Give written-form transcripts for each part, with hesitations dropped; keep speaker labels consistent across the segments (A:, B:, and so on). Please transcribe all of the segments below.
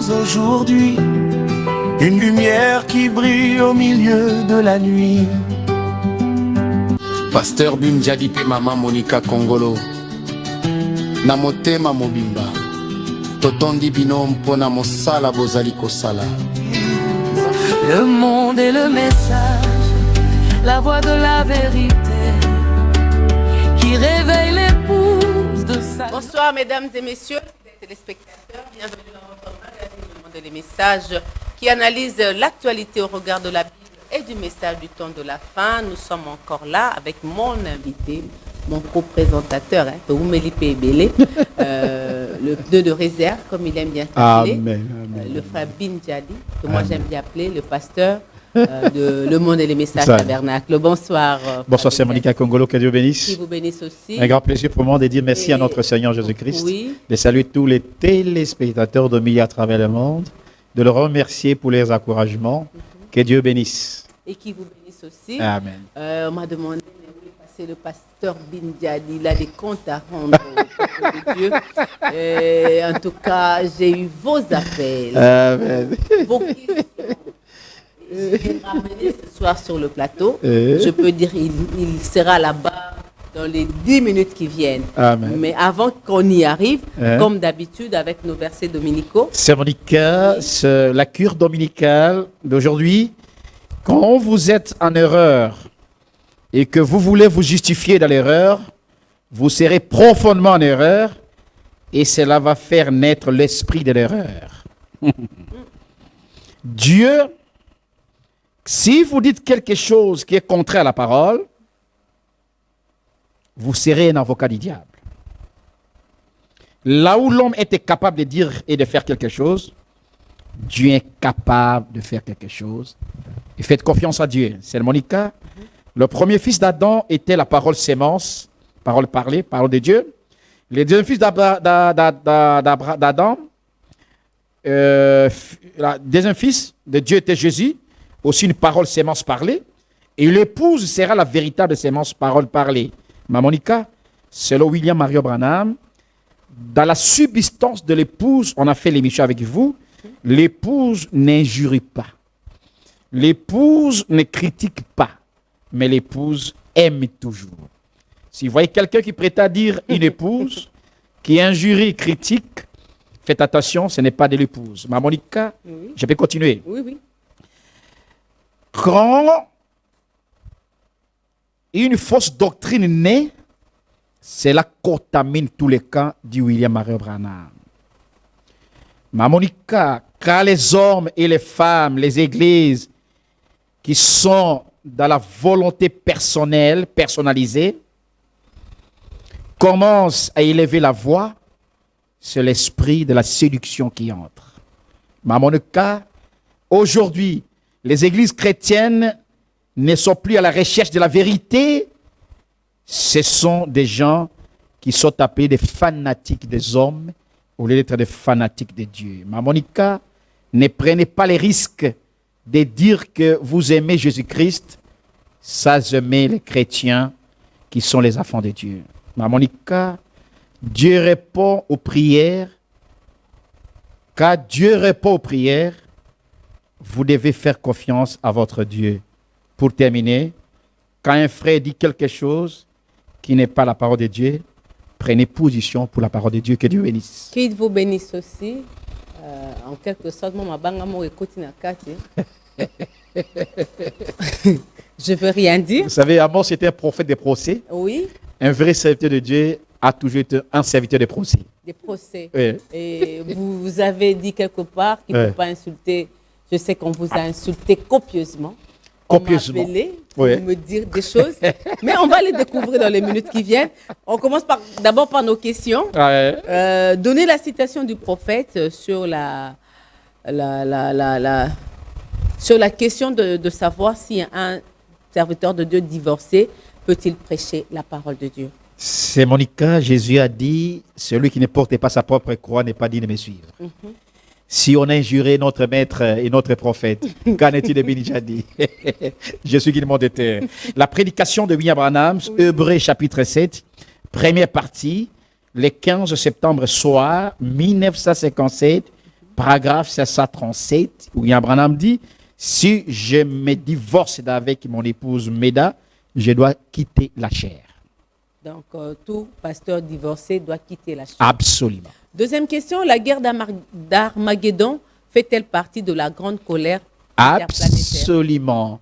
A: nous aujourd'hui, une lumière qui brille au milieu de la nuit.
B: Pasteur Binjadi pe Maman Monica Kongolo na motema mobimba totondi bino mpona mosala bozali kosala.
C: Le monde est le message, la voix de la vérité qui réveille l'épouse de sa...
D: Bonsoir mesdames et messieurs, téléspectateurs, bienvenue dans votre magazine Le Monde et les Messages qui analyse l'actualité au regard de la Bible et du message du temps de la fin. Nous sommes encore là avec mon invité, mon co-présentateur, Toumeli Pébélé, le pneu de réserve, comme il aime bien s'appeler, le frère Binjadi, que moi j'aime bien appeler le pasteur de Le Monde et les Messages Tabernacle. Bonsoir.
E: Bonsoir, c'est Monica Kongolo, que Dieu bénisse.
D: Qui vous bénisse aussi.
E: Un grand plaisir pour moi de dire merci à notre Seigneur Jésus-Christ, de saluer tous les téléspectateurs de milliers à travers le monde, de le remercier pour les encouragements. Que Dieu bénisse.
D: Et qui vous bénisse aussi.
E: Amen.
D: On m'a demandé de passer le pasteur Binjadi. Il a des comptes à rendre au peuple de Dieu. En tout cas, j'ai eu vos appels, vos questions. J'ai ramené ce soir sur le plateau. Je peux dire il sera là-bas dans les 10 minutes qui viennent.
E: Amen.
D: Mais avant qu'on y arrive, comme d'habitude avec nos versets dominicaux.
E: C'est Monica, c'est la cure dominicale d'aujourd'hui. Quand vous êtes en erreur et que vous voulez vous justifier dans l'erreur, vous serez profondément en erreur et cela va faire naître l'esprit de l'erreur. Dieu, si vous dites quelque chose qui est contraire à la parole, vous serez un avocat du diable. Là où l'homme était capable de dire et de faire quelque chose, Dieu est capable de faire quelque chose. Et faites confiance à Dieu. C'est Monica. Le premier fils d'Adam était la parole sémence, parole parlée, parole de Dieu. Le deuxième fils d'Adam, le deuxième fils de Dieu était Jésus, aussi une parole sémence parlée. Et l'épouse sera la véritable sémence parole parlée. Ma Monica, selon William Mario Branham, dans la subsistance de l'épouse, on a fait l'émission avec vous, l'épouse n'injurie pas. L'épouse ne critique pas, mais l'épouse aime toujours. Si vous voyez quelqu'un qui prétend dire une épouse, qui injurie, critique, faites attention, ce n'est pas de l'épouse. Ma Monica, je peux continuer.
D: Oui.
E: Quand une fausse doctrine naît, cela contamine tous les camps, dit William Mario Branham. Ma Monica, car les hommes et les femmes, les églises, qui sont dans la volonté personnelle, personnalisée, commencent à élever la voix, c'est l'esprit de la séduction qui entre. Mais à mon cas, aujourd'hui, les églises chrétiennes ne sont plus à la recherche de la vérité, ce sont des gens qui sont appelés des fanatiques des hommes au lieu d'être des fanatiques de Dieu. Mais à mon cas, ne prenez pas les risques de dire que vous aimez Jésus-Christ sans aimer les chrétiens qui sont les enfants de Dieu. Mais à mon cas, Dieu répond aux prières. Quand Dieu répond aux prières, vous devez faire confiance à votre Dieu. Pour terminer, quand un frère dit quelque chose qui n'est pas la parole de Dieu, prenez position pour la parole de Dieu. Que Dieu bénisse.
D: Qu'il vous bénisse aussi. En quelque sorte, moi, je ne veux rien dire.
E: Vous savez, Amos était un prophète des procès.
D: Oui.
E: Un vrai serviteur de Dieu a toujours été un serviteur des procès.
D: Des procès.
E: Oui.
D: Et vous avez dit quelque part qu'il ne faut pas insulter. Je sais qu'on vous a insulté copieusement.
E: Copieusement.
D: On m'a appelé pour me dire des choses. Mais on va les découvrir dans les minutes qui viennent. On commence d'abord par nos questions. Donnez la citation du prophète sur la question de savoir si un serviteur de Dieu divorcé peut-il prêcher la parole de Dieu.
E: C'est Monica, Jésus a dit, celui qui ne porte pas sa propre croix n'est pas digne de me suivre. Si on a injuré notre maître et notre prophète, qu'en est-il de Binjadi? Je suis Guillemot de terre. La prédication de William Branham, Hébreux chapitre 7, première partie, le 15 septembre soir 1957, paragraphe 737, où William Branham dit, si je me divorce d'avec mon épouse Meda, je dois quitter la chair.
D: Donc, tout pasteur divorcé doit quitter la chair.
E: Absolument.
D: Deuxième question, la guerre d'Armageddon fait-elle partie de la grande colère interplanétaire?
E: Absolument.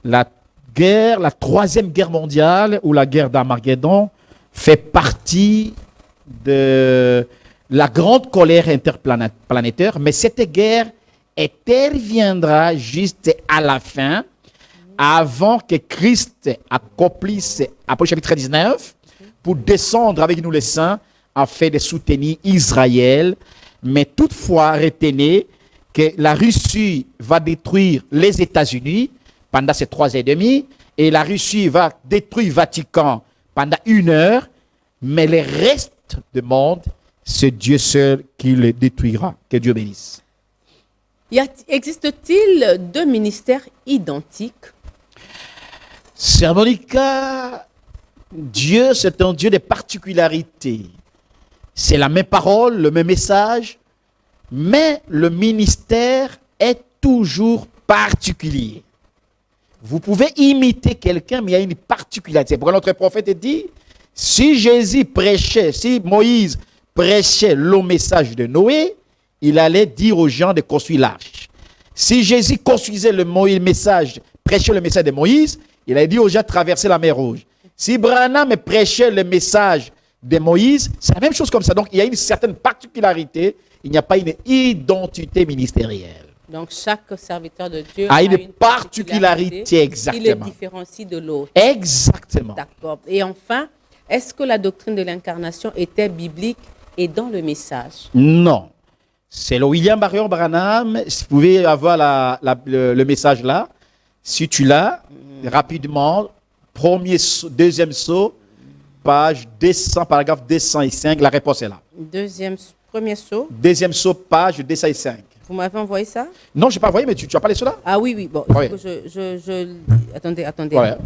E: La troisième guerre mondiale ou la guerre d'Armageddon fait partie de la grande colère interplanétaire, mais cette guerre interviendra juste à la fin, avant que Christ accomplisse, après chapitre 19, pour descendre avec nous les saints, afin de soutenir Israël. Mais toutefois, retenez que la Russie va détruire les États-Unis pendant ces 3 ans et demi, et la Russie va détruire Vatican pendant 1 heure, mais le reste du monde, c'est Dieu seul qui le détruira. Que Dieu bénisse.
D: Existe-t-il 2 ministères identiques?
E: Sœur Monica, Dieu, c'est un Dieu de particularités. C'est la même parole, le même message, mais le ministère est toujours particulier. Vous pouvez imiter quelqu'un, mais il y a une particularité. Pourquoi notre prophète dit, si Jésus prêchait, si Moïse prêchait le message de Noé, il allait dire aux gens de construire l'arche. Si Jésus construisait prêchait le message de Moïse, il allait dire aux gens de traverser la mer Rouge. Si Branham prêchait le message de Moïse, c'est la même chose comme ça. Donc, il y a une certaine particularité. Il n'y a pas une identité ministérielle.
D: Donc, chaque serviteur de Dieu
E: a une particularité, exactement.
D: Il le différencie de l'autre.
E: Exactement.
D: D'accord. Et enfin, est-ce que la doctrine de l'incarnation était biblique et dans le message? Non.
E: C'est le William Marion Branham. Si vous pouvez avoir le message là, si tu l'as, rapidement, deuxième saut, page 200, paragraphe 205, la réponse est là.
D: Premier saut.
E: Deuxième saut, page 205.
D: Vous m'avez envoyé ça?
E: Non, je n'ai pas envoyé, mais tu as parlé de cela?
D: Ah oui, bon.
E: Oui.
D: Attendez.
E: Ouais.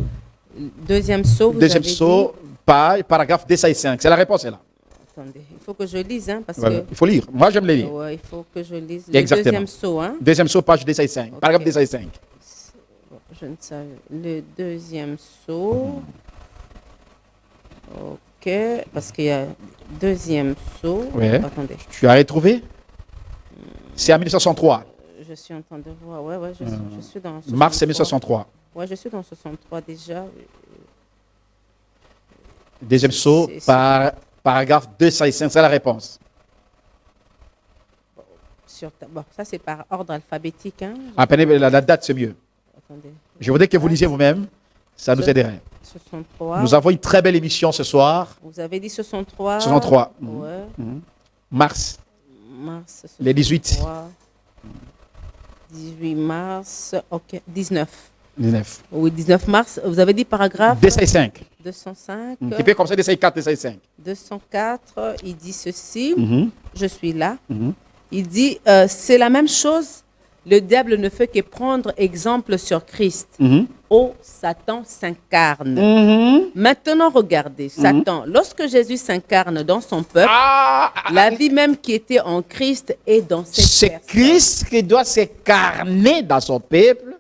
D: Deuxième saut,
E: Deuxième saut, paragraphe 205. C'est la réponse est là.
D: Attendez, il faut que je lise, hein, parce
E: Ouais,
D: que...
E: il faut lire. Moi, j'aime les lire.
D: Ouais, il faut que je lise.
E: Exactement.
D: Le deuxième saut, hein?
E: Deuxième saut, page 205.
D: Okay.
E: Paragraphe 205.
D: Je ne savais. Le deuxième saut. Ok, parce qu'il y a deuxième saut.
E: Ouais.
D: Attendez.
E: Tu as retrouvé? C'est en 1963.
D: Je suis en train de voir. Ouais, je suis dans 63.
E: Mars 1963.
D: Ouais, je suis dans 63 déjà.
E: Deuxième saut, paragraphe 205, c'est la réponse.
D: Bon, ça c'est par ordre alphabétique. Hein.
E: Apprenez la date, c'est mieux.
D: Attendez.
E: Je voudrais que vous lisiez vous-même, ça nous aiderait.
D: 63.
E: Nous avons une très belle émission ce soir.
D: Vous avez dit 63.
E: 63.
D: Ouais.
E: Mars.
D: 63.
E: Les 18.
D: 18 mars. Ok. 19.
E: 19.
D: Oui, 19 mars. Vous avez dit paragraphe
E: 205.
D: 205.
E: Qui peut comme ça, 204, 205.
D: 204, il dit ceci.
E: Mm-hmm.
D: Je suis là.
E: Mm-hmm.
D: Il dit, c'est la même chose. Le diable ne fait que prendre exemple sur Christ.
E: Mm-hmm.
D: Oh, Satan s'incarne.
E: Mm-hmm.
D: Maintenant, regardez, Satan, lorsque Jésus s'incarne dans son peuple, la vie même qui était en Christ est dans cette personne.
E: C'est Christ qui doit s'incarner dans son peuple,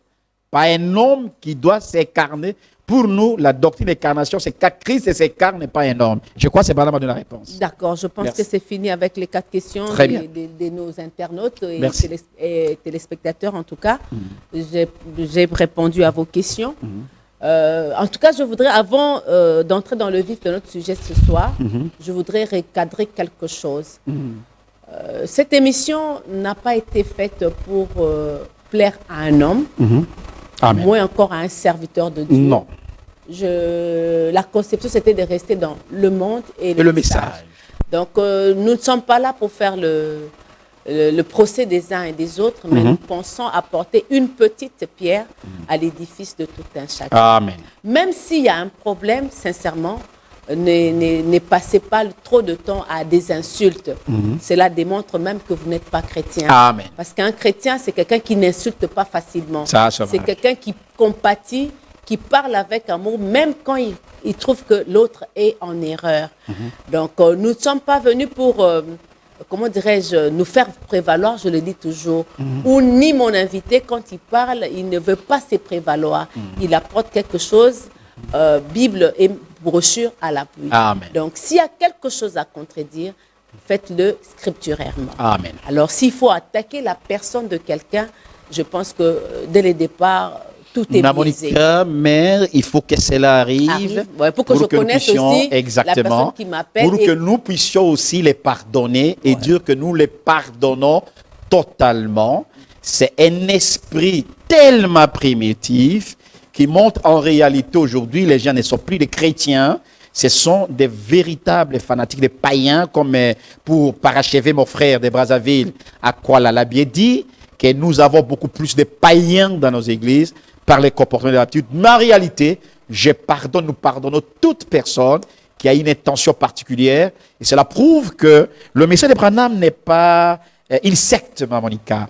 E: pas un homme qui doit s'incarner. Pour nous, la doctrine d'incarnation, c'est que Christ s'incarne, pas un homme. Je crois que c'est vraiment la réponse.
D: D'accord, je pense que c'est fini avec les 4 questions de nos internautes et téléspectateurs en tout cas. J'ai répondu à vos questions. En tout cas, je voudrais, avant d'entrer dans le vif de notre sujet ce soir, je voudrais recadrer quelque chose. Cette émission n'a pas été faite pour plaire à un homme, moins encore à un serviteur de Dieu.
E: Non.
D: La conception, c'était de rester dans le monde et le message. Donc, nous ne sommes pas là pour faire le procès des uns et des autres, mais nous pensons apporter une petite pierre à l'édifice de tout un chacun.
E: Amen.
D: Même s'il y a un problème, sincèrement, ne passez pas trop de temps à des insultes. Cela démontre même que vous n'êtes pas chrétien.
E: Amen.
D: Parce qu'un chrétien, c'est quelqu'un qui n'insulte pas facilement.
E: C'est
D: quelqu'un qui compatit, qui parle avec amour, même quand il trouve que l'autre est en erreur. Donc, nous ne sommes pas venus pour comment dirais-je, nous faire prévaloir, je le dis toujours, ou ni mon invité, quand il parle, il ne veut pas se prévaloir. Il apporte quelque chose, Bible et brochure à l'appui.
E: Amen.
D: Donc, s'il y a quelque chose à contredire, faites-le scripturairement.
E: Amen.
D: Alors, s'il faut attaquer la personne de quelqu'un, je pense que dès le départ, tout est brisé.
E: Monica, mère, il faut que cela arrive.
D: Ouais, pour que je
E: nous
D: connaisse
E: puissions,
D: aussi
E: exactement,
D: la personne qui m'appelle.
E: Pour que nous puissions aussi les pardonner et dire que nous les pardonnons totalement. C'est un esprit tellement primitif qui montre en réalité aujourd'hui, les gens ne sont plus des chrétiens. Ce sont des véritables fanatiques, des païens, comme pour parachever mon frère de Brazzaville, à Kuala Labie dit que nous avons beaucoup plus de païens dans nos églises par les comportements de l'habitude. Mais en réalité, nous pardonnons toute personne qui a une intention particulière. Et cela prouve que le message de Branham n'est pas une secte, Monica.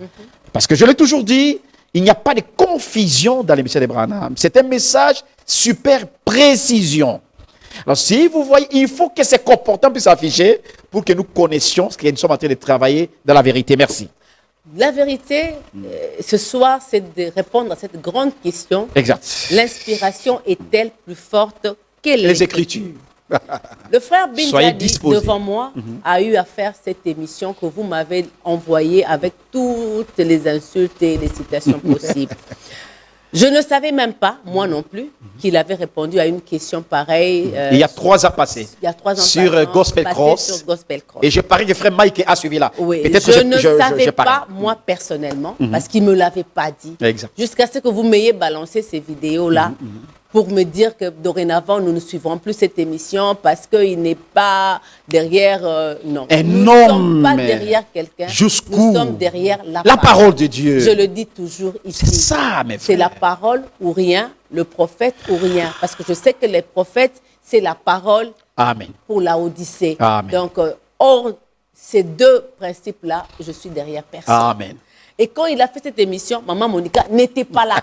E: Parce que je l'ai toujours dit, il n'y a pas de confusion dans les messages de Branham. C'est un message super précision. Alors, si vous voyez, il faut que ces comportements puissent s'afficher pour que nous connaissions ce que nous sommes en train de travailler dans la vérité. Merci.
D: La vérité, ce soir, c'est de répondre à cette grande question.
E: Exact.
D: L'inspiration est-elle plus forte que
E: Les Écritures.
D: Le frère Binjadi,
E: disposés.
D: devant moi, a eu à faire cette émission que vous m'avez envoyée avec toutes les insultes et les citations possibles. Je ne savais même pas, moi non plus, qu'il avait répondu à une question pareille.
E: Il y a 3 ans passés.
D: Il y a 3 ans
E: sur Gospel Cross.
D: sur Gospel Cross.
E: Et je parie que frère Mike a suivi là.
D: Oui,
E: peut-être
D: je ne savais
E: parie.
D: pas, moi, personnellement, parce qu'il ne me l'avait pas dit.
E: Exact.
D: Jusqu'à ce que vous m'ayez balancé ces vidéos-là pour me dire que dorénavant, nous ne suivrons plus cette émission parce qu'il n'est pas derrière... non,
E: Un
D: nous ne
E: homme,
D: sommes pas derrière quelqu'un.
E: jusqu'où
D: Nous sommes derrière la
E: parole de Dieu.
D: Je le dis toujours ici.
E: C'est ça, mes frères.
D: C'est la parole ou rien, le prophète ou rien. Parce que je sais que les prophètes, c'est la parole
E: Amen.
D: pour la Odyssée.
E: Amen.
D: Donc, hors ces 2 principes-là, je suis derrière personne.
E: Amen.
D: Et quand il a fait cette émission, maman Monica n'était pas là.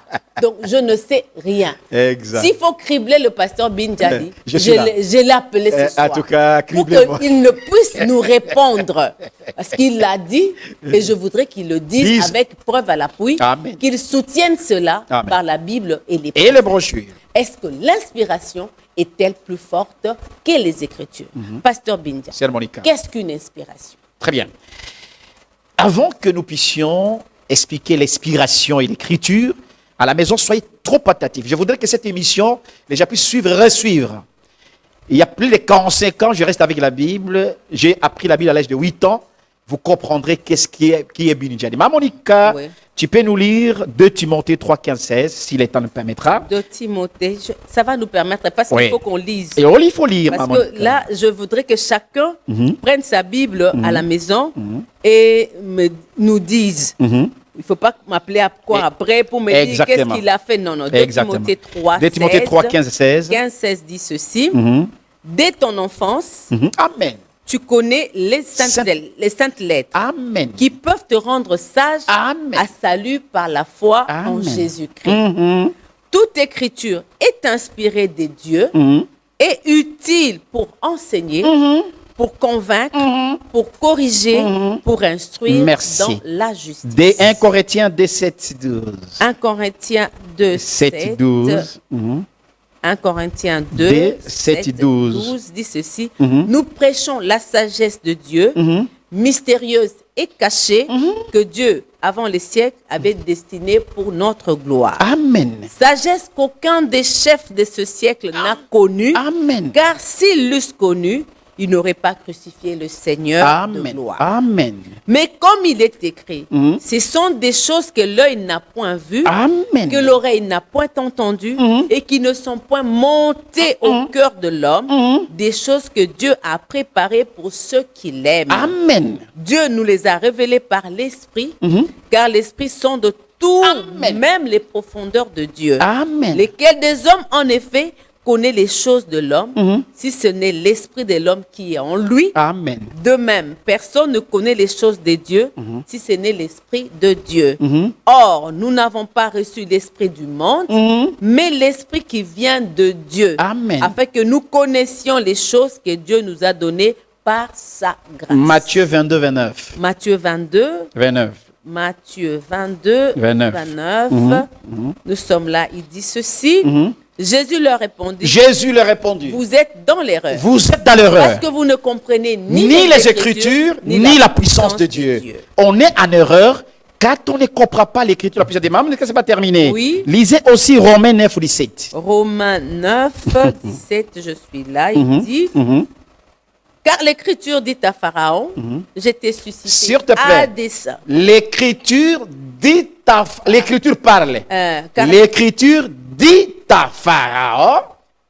D: Donc, je ne sais rien.
E: Exact.
D: S'il faut cribler le pasteur Binjadi,
E: Je suis là.
D: je l'ai appelé ce soir.
E: En tout cas,
D: pour
E: criblez-moi.
D: qu'il ne puisse nous répondre. Parce qu'il l'a dit, et je voudrais qu'il le dise avec preuve à l'appui,
E: Amen.
D: qu'il soutienne cela
E: Amen.
D: par la Bible et les
E: Et les brochures.
D: Est-ce que l'inspiration est-elle plus forte que les Écritures? Pasteur Binjadi,
E: Sœur Monica.
D: qu'est-ce qu'une inspiration?
E: Très bien. Avant que nous puissions expliquer l'inspiration et l'écriture, à la maison, soyez trop attentifs. Je voudrais que cette émission, les gens puissent suivre et resuivre. Il y a plus de 45 ans, je reste avec la Bible. J'ai appris la Bible à l'âge de 8 ans. Vous comprendrez qui est Binjadi. Ma Monica,
D: Oui.
E: tu peux nous lire 2 Timothée 3, 15, 16, si le temps le permettra.
D: De Timothée, ça va nous permettre, parce qu'il
E: Oui.
D: faut qu'on lise.
E: Et il faut lire,
D: Parce
E: ma
D: que
E: Monica.
D: là, je voudrais que chacun prenne sa Bible à la maison et nous dise. Il ne faut pas m'appeler à quoi après pour me dire qu'est-ce
E: Exactement.
D: qu'il a fait. Non, non. 2
E: Exactement.
D: Timothée 3,
E: 2 Timothée 3, 15, 16.
D: 15, 16 dit ceci. Dès ton enfance,
E: Amen.
D: tu connais les saintes lettres
E: Amen.
D: qui peuvent te rendre sage
E: Amen.
D: à salut par la foi en
E: Amen.
D: Jésus-Christ. Toute écriture est inspirée de Dieu et utile pour enseigner, pour convaincre, pour corriger, pour instruire
E: Merci.
D: dans la justice.
E: Des 1 Corinthiens 2, 7, 12.
D: 1 Corinthiens 2,
E: 7, 12.
D: 1 Corinthiens 2,
E: 7, 12.
D: dit ceci. Nous prêchons la sagesse de Dieu, mystérieuse et cachée, que Dieu, avant les siècles, avait destinée pour notre gloire.
E: Amen.
D: Sagesse qu'aucun des chefs de ce siècle n'a connue,
E: Amen.
D: car s'ils l'eussent connue, ils n'auraient pas crucifié le Seigneur de
E: Amen.
D: gloire.
E: Amen.
D: Mais comme il est écrit, ce sont des choses que l'œil n'a point vues,
E: Amen.
D: que l'oreille n'a point entendues et qui ne sont point montées au cœur de l'homme, des choses que Dieu a préparées pour ceux qui l'aiment.
E: Amen.
D: Dieu nous les a révélées par l'Esprit, car l'Esprit sonde tout,
E: Amen.
D: même les profondeurs de Dieu.
E: Amen.
D: Lesquels des hommes, en effet, connaît les choses de l'homme, si ce n'est l'esprit de l'homme qui est en lui.
E: Amen.
D: De même, personne ne connaît les choses de Dieu, si ce n'est l'esprit de Dieu. Or, nous n'avons pas reçu l'esprit du monde, mais l'esprit qui vient de Dieu,
E: Amen.
D: afin que nous connaissions les choses que Dieu nous a données par sa grâce.
E: Matthieu 22, 29.
D: Matthieu 22,
E: 29.
D: Matthieu 22,
E: 29.
D: 29. Nous sommes là, il dit ceci. Jésus leur répondit,
E: Jésus leur répondit,
D: vous êtes dans l'erreur.
E: vous êtes dans l'erreur.
D: Parce que vous ne comprenez
E: Ni les Écritures, ni la puissance de Dieu.
D: Dieu.
E: On est en erreur quand on ne comprend pas l'Écriture, la puissance de Dieu. Maman, ce n'est pas terminé.
D: Oui.
E: Lisez aussi Romains 9, 17.
D: Romains 9, 17, je suis là, il dit, car l'Écriture dit à Pharaon, je t'ai suscité
E: S'il te plaît.
D: à dessein.
E: L'Écriture dit à... L'Écriture parle.
D: Car
E: L'Écriture dit à Pharaon.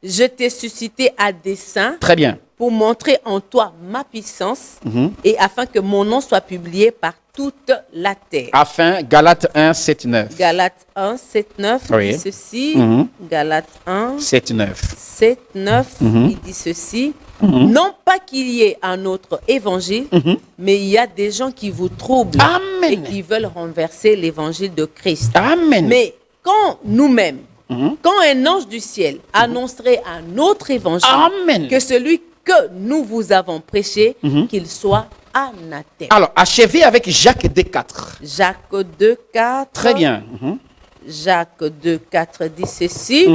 D: je t'ai suscité à dessein
E: Très bien.
D: pour montrer en toi ma puissance et afin que mon nom soit publié par toute la terre.
E: Afin, Galates 1, 7, 9.
D: Galates 1, 7, 9
E: Oui.
D: dit ceci. Galates 1,
E: 7, 9.
D: 7, 9, il dit ceci. Non pas qu'il y ait un autre évangile, mais il y a des gens qui vous troublent
E: Amen.
D: et qui veulent renverser l'évangile de Christ.
E: Amen.
D: Mais quand nous-mêmes, quand un ange du ciel annoncerait un autre évangile
E: Amen.
D: que celui que nous vous avons prêché, qu'il soit anathème.
E: Alors, achevez avec Jacques 2, 4.
D: Jacques 2, 4.
E: Très bien.
D: Jacques 2, 4 dit ceci.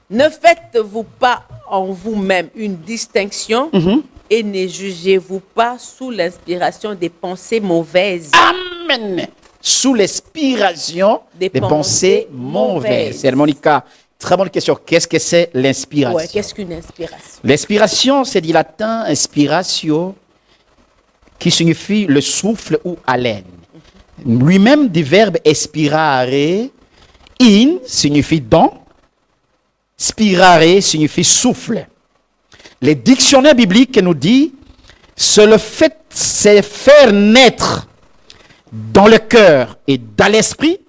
D: Ne faites-vous pas en vous-même une distinction et ne jugez-vous pas sous l'inspiration des pensées mauvaises.
E: Amen. Sous l'inspiration
D: Des
E: des pensées mauvaises. C'est Monica, très bonne question. Qu'est-ce que c'est l'inspiration?
D: Ouais, qu'est-ce qu'une inspiration?
E: L'inspiration, c'est du latin inspiratio, qui signifie le souffle ou haleine. Lui-même du verbe expirare, in signifie don, spirare signifie souffle. Le dictionnaire biblique nous dit, c'est faire naître dans le cœur et dans l'esprit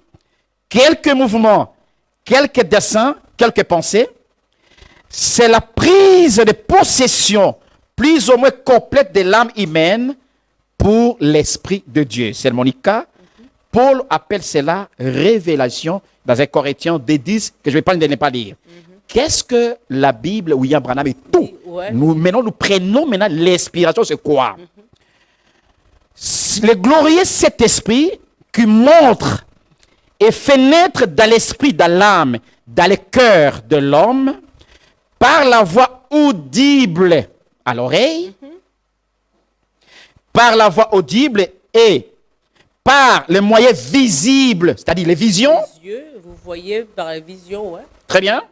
E: quelques mouvements, quelques dessins, quelques pensées. C'est la prise de possession plus ou moins complète de l'âme humaine pour l'Esprit de Dieu. C'est Monica. Paul appelle cela révélation dans un Corinthiens 2:10 que je ne vais pas ne pas lire. Qu'est-ce que la Bible, William Branham et tout?
D: Ouais.
E: Nous prenons maintenant l'inspiration, c'est quoi? Le glorieux Saint-Esprit qui montre et fait naître dans l'esprit, dans l'âme, dans le cœur de l'homme, par la voix audible à l'oreille, par la voix audible et par les moyens visibles, c'est-à-dire les visions.
D: Les yeux, vous voyez par la vision, ouais.
E: Très bien.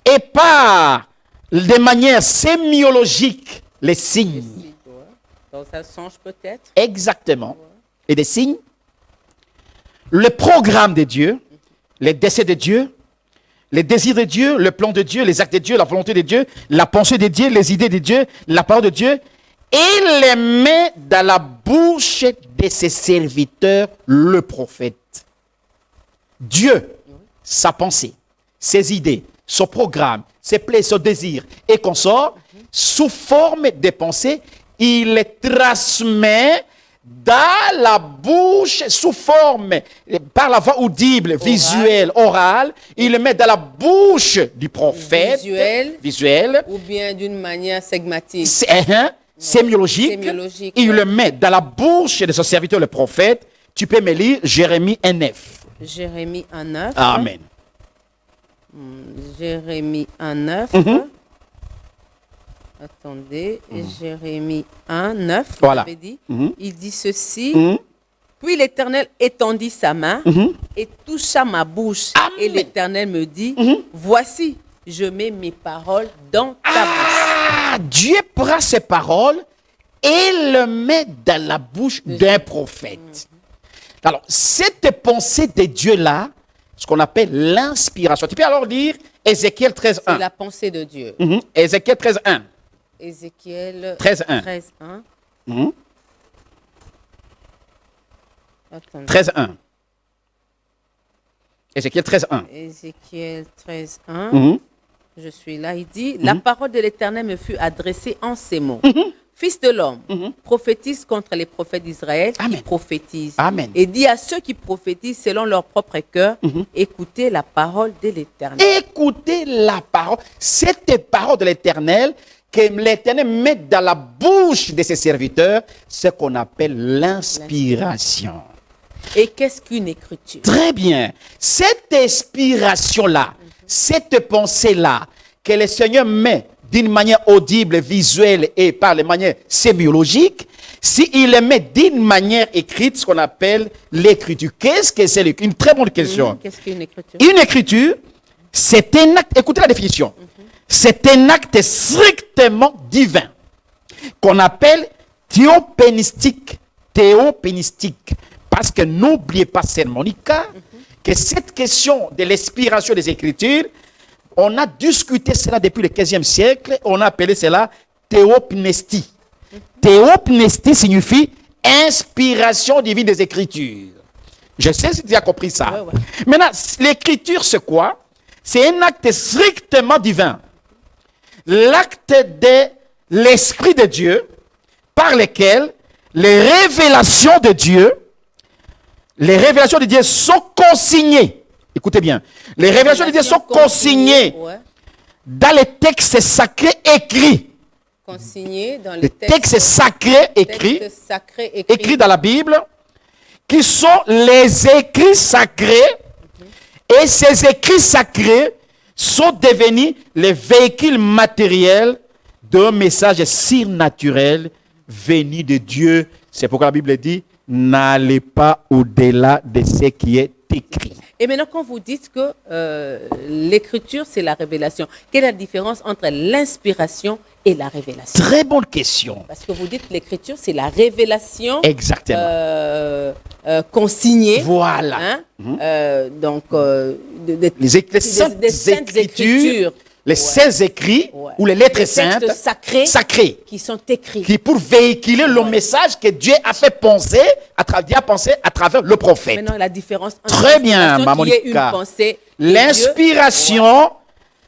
E: Et par des manières sémiologiques, les signes.
D: Dans un songe peut-être.
E: Exactement. Et des signes. Le programme de Dieu, les désirs de Dieu, les désirs de Dieu, le plan de Dieu, les actes de Dieu, la volonté de Dieu, la pensée de Dieu, les idées de Dieu, la parole de Dieu, et les met dans la bouche de ses serviteurs, le prophète. Dieu, sa pensée, ses idées, son programme, ses plaies, son désir et consorts, sous forme de pensée, il les transmet dans la bouche, sous forme, par la voix audible, visuelle, orale, il le met dans la bouche du prophète, visuel,
D: ou bien d'une manière segmatique.
E: Sémiologique,
D: Sémiologique,
E: il
D: ouais.
E: le met dans la bouche de son serviteur, le prophète. Tu peux me lire Jérémie 1:9.
D: Jérémie 1:9.
E: Amen.
D: Jérémie 1:9. Attendez, Jérémie 1:9.
E: Voilà.
D: Dit, il dit ceci. Puis l'Éternel étendit sa main et toucha ma bouche.
E: Amen.
D: Et l'Éternel me dit, voici, je mets mes paroles dans ta bouche.
E: Dieu prend ses paroles et le met dans la bouche d'un prophète. Alors, cette pensée de Dieu-là, ce qu'on appelle l'inspiration. Tu peux alors lire Ézéchiel 13:1.
D: C'est la pensée de Dieu.
E: Ézéchiel 13:1.
D: Ézéchiel
E: 13:1.
D: 13:1. Attendez.
E: 13:1. Ézéchiel 13:1.
D: Ézéchiel 13:1. Je suis là. Il dit, la parole de l'Éternel me fut adressée en ces mots. Fils de l'homme, prophétise contre les prophètes d'Israël qui prophétisent.
E: Amen.
D: Et dis à ceux qui prophétisent selon leur propre cœur, écoutez la parole de l'Éternel.
E: Écoutez la parole. Cette parole de l'Éternel que l'Éternel met dans la bouche de ses serviteurs ce qu'on appelle l'inspiration.
D: Et qu'est-ce qu'une écriture?
E: Très bien. Cette inspiration-là, cette pensée-là, que le Seigneur met d'une manière audible, visuelle et par les manières sémiologiques, s'il le met d'une manière écrite, ce qu'on appelle l'écriture. Qu'est-ce que c'est l'écriture? Une très bonne question.
D: Qu'est-ce qu'une écriture?
E: Une écriture, c'est un acte, écoutez la définition, c'est un acte strictement divin qu'on appelle théopénistique. Théopénistique. Parce que n'oubliez pas, Sœur Monica, que cette question de l'inspiration des Écritures, on a discuté cela depuis le 15e siècle, on a appelé cela théopnestie. Théopnestie signifie inspiration divine des Écritures. Je sais si tu as compris ça.
D: Ouais.
E: Maintenant, l'Écriture, c'est quoi? C'est un acte strictement divin. L'acte de l'Esprit de Dieu par lequel les révélations de Dieu sont consignées. Écoutez bien. Les révélations de Dieu sont consignées dans les textes sacrés écrits.
D: Consignées dans
E: Les textes sacrés écrits dans la Bible, qui sont les écrits sacrés. Et ces écrits sacrés sont devenus les véhicules matériels d'un message surnaturel venu de Dieu. C'est pourquoi la Bible dit, n'allez pas au-delà de ce qui est écrit.
D: Et maintenant, quand vous dites que l'écriture, c'est la révélation, quelle est la différence entre l'inspiration et la révélation?
E: Très bonne question.
D: Parce que vous dites que l'écriture, c'est la révélation consignée.
E: Voilà.
D: Donc,
E: les saintes écritures, les saints écrits ou les lettres saintes sacrées
D: qui sont écrits.
E: Qui pour véhiculer le message que Dieu a fait penser à travers le prophète.
D: Maintenant, la différence entre
E: très bien, Mamonica. L'inspiration,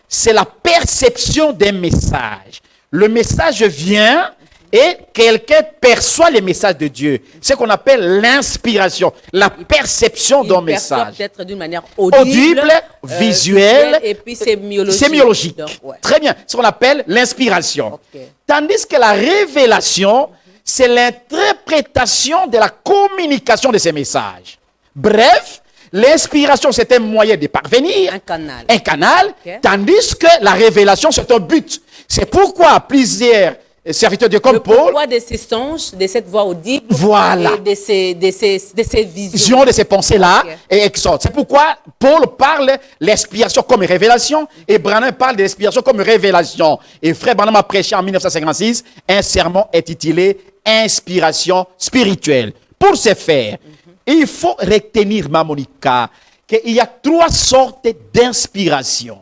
E: c'est la perception d'un message. Le message vient et quelqu'un perçoit les messages de Dieu. C'est ce qu'on appelle l'inspiration, la perception d'un message.
D: Peut-être d'une manière audible,
E: visuelle
D: et puis
E: sémiologique. Donc, très bien, ce qu'on appelle l'inspiration. Tandis que la révélation, c'est l'interprétation de la communication de ces messages. Bref, l'inspiration, c'est un moyen de parvenir. Un canal. Tandis que la révélation, c'est un but. C'est pourquoi plusieurs serviteurs de comme Paul.
D: Pourquoi de ces songes, de cette voix audible, et de ces visions,
E: de ces pensées-là, et exhorte. C'est pourquoi Paul parle l'inspiration comme révélation, et Branham parle de l'inspiration comme révélation. Et Frère Branham a prêché en 1956 un sermon intitulé Inspiration spirituelle. Pour ce faire, il faut retenir, Mamonica, qu'il y a trois sortes d'inspiration.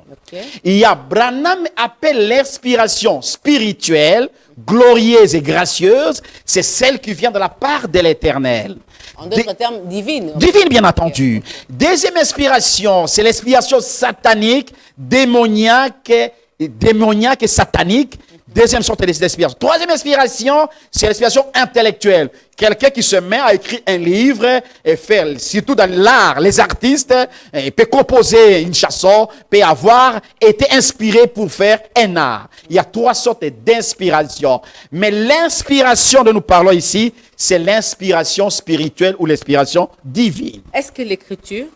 E: Il y a, Branham appelle l'inspiration spirituelle, glorieuse et gracieuse, c'est celle qui vient de la part de l'Éternel.
D: En d'autres termes, divine.
E: Divine, bien entendu. Deuxième inspiration, c'est l'inspiration satanique, démoniaque et satanique. Deuxième sorte d'inspiration. Troisième inspiration, c'est l'inspiration intellectuelle. Quelqu'un qui se met à écrire un livre et faire, surtout dans l'art, les artistes, peut composer une chanson, peut avoir été inspiré pour faire un art. Il y a trois sortes d'inspiration. Mais l'inspiration dont nous parlons ici, c'est l'inspiration spirituelle ou l'inspiration divine.
D: Est-ce que l'écriture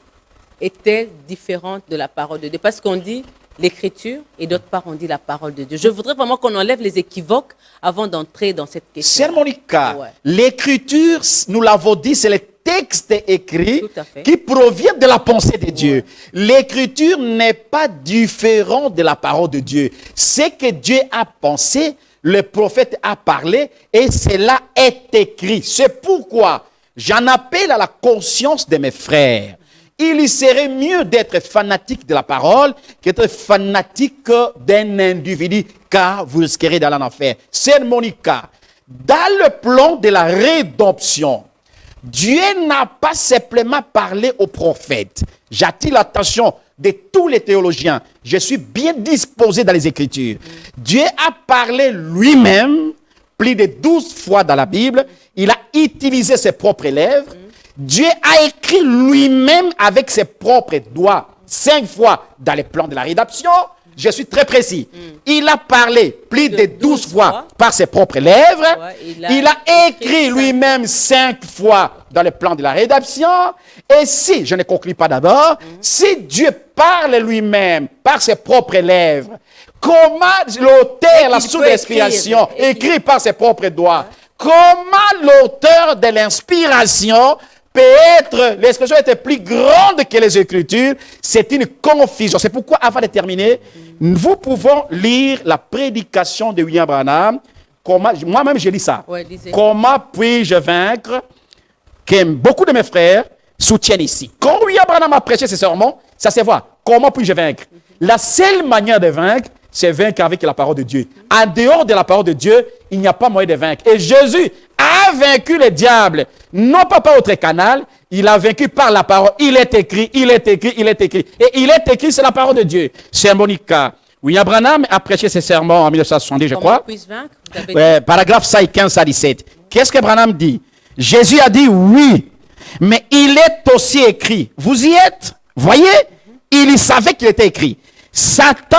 D: est-elle différente de la parole de Dieu? Parce qu'on dit l'écriture et d'autre part on dit la parole de Dieu. Je voudrais vraiment qu'on enlève les équivoques avant d'entrer dans cette question.
E: Sœur Monica, l'écriture, nous l'avons dit, c'est le texte écrit qui provient de la pensée de Dieu. L'écriture n'est pas différente de la parole de Dieu. Ce que Dieu a pensé, le prophète a parlé et cela est écrit. C'est pourquoi j'en appelle à la conscience de mes frères. Il serait mieux d'être fanatique de la parole qu'être fanatique d'un individu, car vous risquerez d'aller en enfer. C'est Monica. Dans le plan de la rédemption, Dieu n'a pas simplement parlé aux prophètes. J'attire l'attention de tous les théologiens. Je suis bien disposé dans les Écritures. Dieu a parlé lui-même plus de 12 fois dans la Bible. Il a utilisé ses propres lèvres. Dieu a écrit lui-même avec ses propres doigts 5 fois dans les plans de la rédemption. je suis très précis. Il a parlé plus de 12 fois par ses propres lèvres.
D: Ouais,
E: il a écrit lui-même 5 fois dans le plan de la rédaction. Et si, je ne conclus pas d'abord, si Dieu parle lui-même par ses propres lèvres, comment l'auteur, la source de l'inspiration, écrit par ses propres doigts, comment l'auteur de l'inspiration peut être, l'expression était plus grande que les Écritures, c'est une confusion. C'est pourquoi, avant de terminer, nous pouvons lire la prédication de William Branham. Moi-même, j'ai lu ça.
D: Ouais, lisez.
E: Comment puis-je vaincre, que beaucoup de mes frères soutiennent ici. Quand William Branham a prêché ses sermons, ça se voit. Comment puis-je vaincre? La seule manière de vaincre, c'est vaincre avec la parole de Dieu. En dehors de la parole de Dieu, il n'y a pas moyen de vaincre. Et Jésus a vaincu le diable, non pas par autre canal, il a vaincu par la parole. Il est écrit, il est écrit, il est écrit. Et il est écrit, c'est la parole de Dieu. C'est Monica. William Branham a prêché ses sermons en 1970, je crois.
D: Puis-je vaincre? Vous avez dit.
E: Paragraphe 5, 15 à 17. Qu'est-ce que Branham dit? Jésus a dit oui, mais il est aussi écrit. Vous y êtes? Voyez? Il savait qu'il était écrit. Satan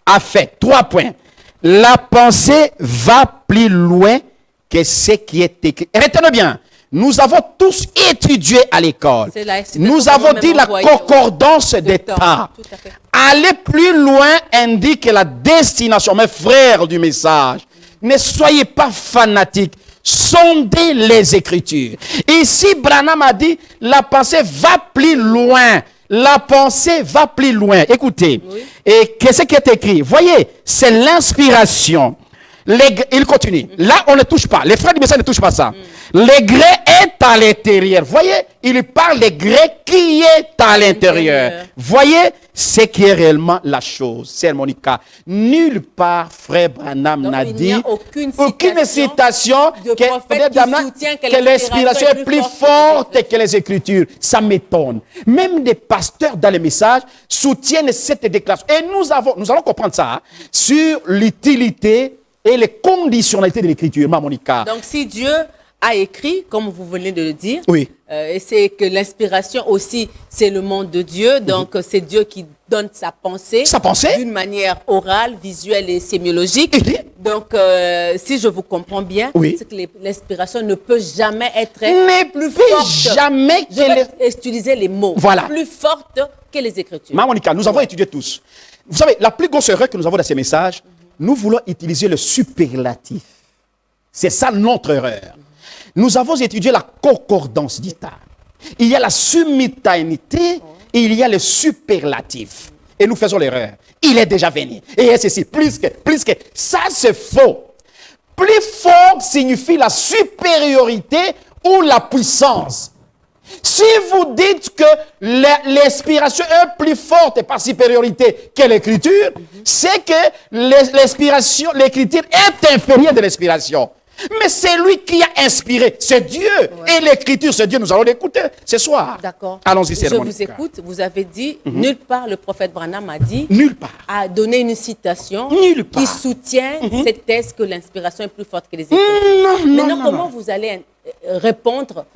E: a fait 3 points. La pensée va plus loin que ce qui est écrit. Retenez bien, nous avons tous étudié à l'école. Nous avons dit la concordance des temps.
D: Tout à fait.
E: Aller plus loin indique la destination. Mes frères du message, ne soyez pas fanatiques. Sondez les Écritures. Ici, Branham a dit, la pensée va plus loin. La pensée va plus loin. Écoutez, et qu'est-ce qui est écrit? Voyez, c'est l'inspiration. Il continue. Là, on ne touche pas. Les frères du message ne touchent pas ça. Le gré est à l'intérieur. Voyez, il parle de gré qui est à l'intérieur. Voyez ce qui est réellement la chose. C'est Monica. Nulle part, frère Branham n'a dit aucune citation que l'inspiration est plus forte que les Écritures. Ça m'étonne. Même des pasteurs dans les messages soutiennent cette déclaration. Et nous allons comprendre ça sur l'utilité et les conditionnalités de l'écriture, Monica.
D: Donc, si Dieu a écrit, comme vous venez de le dire,
E: oui.
D: Et c'est que l'inspiration aussi, c'est le monde de Dieu. Donc, c'est Dieu qui donne sa pensée d'une manière orale, visuelle et sémiologique. Donc, si je vous comprends bien, c'est que l'inspiration ne peut jamais être plus forte.
E: Jamais
D: je vais utiliser les mots.
E: Voilà.
D: Plus forte que les Écritures.
E: Monica, nous avons étudié tous. Vous savez, la plus grosse erreur que nous avons dans ces messages, nous voulons utiliser le superlatif. C'est ça notre erreur. Nous avons étudié la concordance d'État. Il y a la simultanéité et il y a le superlatif. Et nous faisons l'erreur. Il est déjà venu. Et ceci, plus que. Ça, c'est faux. Plus fort signifie la supériorité ou la puissance. Si vous dites que l'inspiration est plus forte par supériorité que l'écriture, c'est que l'inspiration, l'écriture est inférieure de l'inspiration. Mais c'est lui qui a inspiré, c'est Dieu. Et l'écriture, c'est Dieu. Nous allons l'écouter ce soir.
D: D'accord.
E: Allons-y, c'est
D: Je vous écoute. Vous avez dit, nulle part le prophète Branham a dit,
E: nulle part,
D: a donné une citation qui soutient cette thèse que l'inspiration est plus forte que les écritures. Maintenant, comment vous allez répondre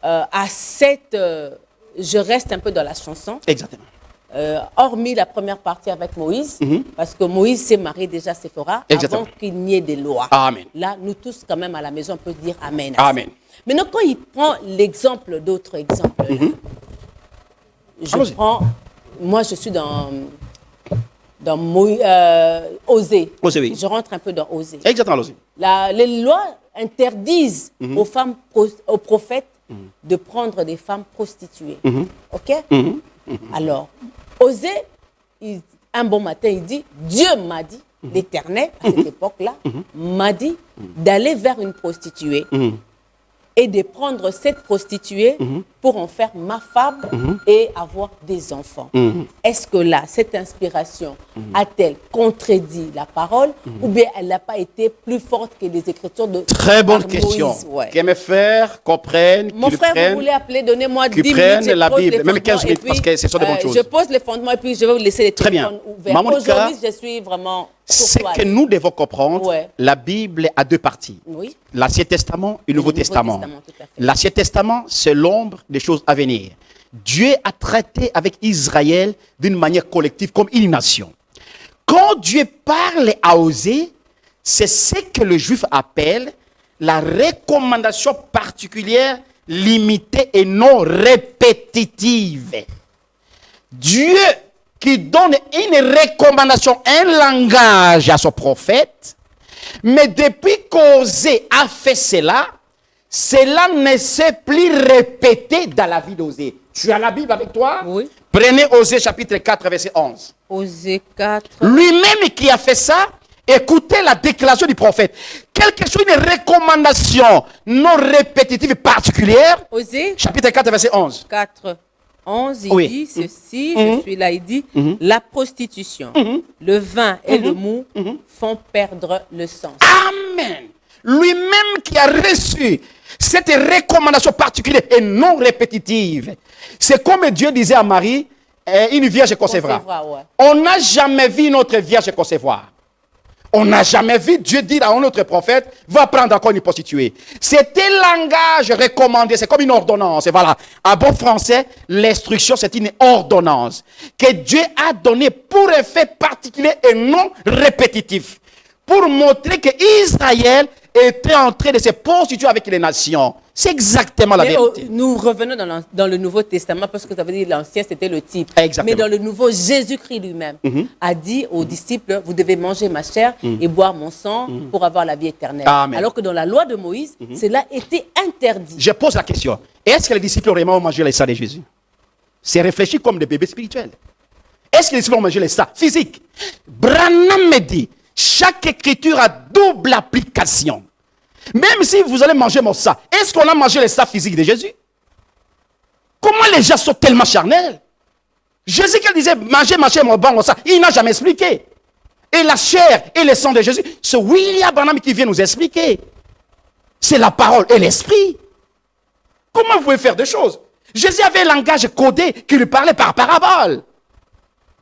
D: à cette... je reste un peu dans la chanson.
E: Exactement.
D: Hormis la première partie avec Moïse, parce que Moïse s'est marié déjà à Séphora avant qu'il n'y ait des lois.
E: Amen.
D: Là, nous tous, quand même, à la maison, on peut dire Amen.
E: Amen.
D: Maintenant, quand il prend l'exemple d'autres exemples, moi, je suis dans Osée.
E: Osée, oui.
D: Je rentre un peu dans Osée.
E: Exactement, Osée.
D: Les lois interdisent aux prophètes de prendre des femmes prostituées. OK? Alors, Osée, un bon matin, il dit, Dieu m'a dit, l'Éternel, à cette époque-là, m'a dit d'aller vers une prostituée et de prendre cette prostituée pour en faire ma femme et avoir des enfants. Est-ce que là, cette inspiration a-t-elle contredit la parole ou bien elle n'a pas été plus forte que les Écritures de
E: Très bonne question. Que mes frères comprennent,
D: mon frère, vous voulez appeler, donnez-moi 10 minutes.
E: Prennent la Bible, même 15 minutes, parce que ce sont des bonnes choses.
D: Je pose les fondements et puis je vais vous laisser les téléphones ouverts. Aujourd'hui, je suis vraiment...
E: C'est que nous devons comprendre, la Bible a 2 parties.
D: Oui.
E: L'Ancien Testament et le Nouveau Testament. L'Ancien Testament, c'est l'ombre des choses à venir. Dieu a traité avec Israël d'une manière collective comme une nation. Quand Dieu parle à Osée, c'est ce que le juif appelle la recommandation particulière, limitée et non répétitive. Dieu qui donne une recommandation, un langage à son prophète, mais depuis qu'Osée a fait cela, cela ne s'est plus répété dans la vie d'Osée. Tu as la Bible avec toi?
D: Oui.
E: Prenez Osée chapitre 4, verset 11.
D: Osée 4.
E: Lui-même qui a fait ça, écoutez la déclaration du prophète. Quelle que soit une recommandation non répétitive particulière,
D: Osée
E: chapitre 4, verset 11.
D: 4, 11, il
E: Oui.
D: dit ceci, je suis là, il dit, la prostitution, le vin et le mou font perdre le sens.
E: Amen. Lui-même qui a reçu cette recommandation particulière et non répétitive. C'est comme Dieu disait à Marie, une vierge concevra.
D: Concevra, ouais.
E: On n'a jamais vu une autre vierge concevoir. On n'a jamais vu Dieu dire à un autre prophète, va prendre encore une prostituée. C'était un langage recommandé, c'est comme une ordonnance. Et voilà, en bon français, l'instruction, c'est une ordonnance que Dieu a donnée pour effet particulier et non répétitif. Pour montrer que Israël était en train de se prostituer avec les nations. C'est exactement la
D: Mais
E: vérité.
D: nous revenons dans le Nouveau Testament parce que ça veut dire l'ancien c'était le type.
E: Exactement.
D: Mais dans le Nouveau, Jésus-Christ lui-même a dit aux disciples, vous devez manger ma chair et boire mon sang pour avoir la vie éternelle.
E: Amen.
D: Alors que dans la loi de Moïse, cela était interdit.
E: Je pose la question. Est-ce que les disciples ont vraiment mangé les sang de Jésus? C'est réfléchi comme des bébés spirituels. Est-ce que les disciples ont mangé les sang physiques? Branham me dit, chaque écriture a double application. Même si vous allez manger mon sang, est-ce qu'on a mangé les sang physiques de Jésus? Comment les gens sont tellement charnels? Jésus qui disait, mangez mon bon sang, il n'a jamais expliqué. Et la chair et le sang de Jésus, c'est William Branham qui vient nous expliquer. C'est la parole et l'esprit. Comment vous pouvez faire des choses? Jésus avait un langage codé qui lui parlait par parabole.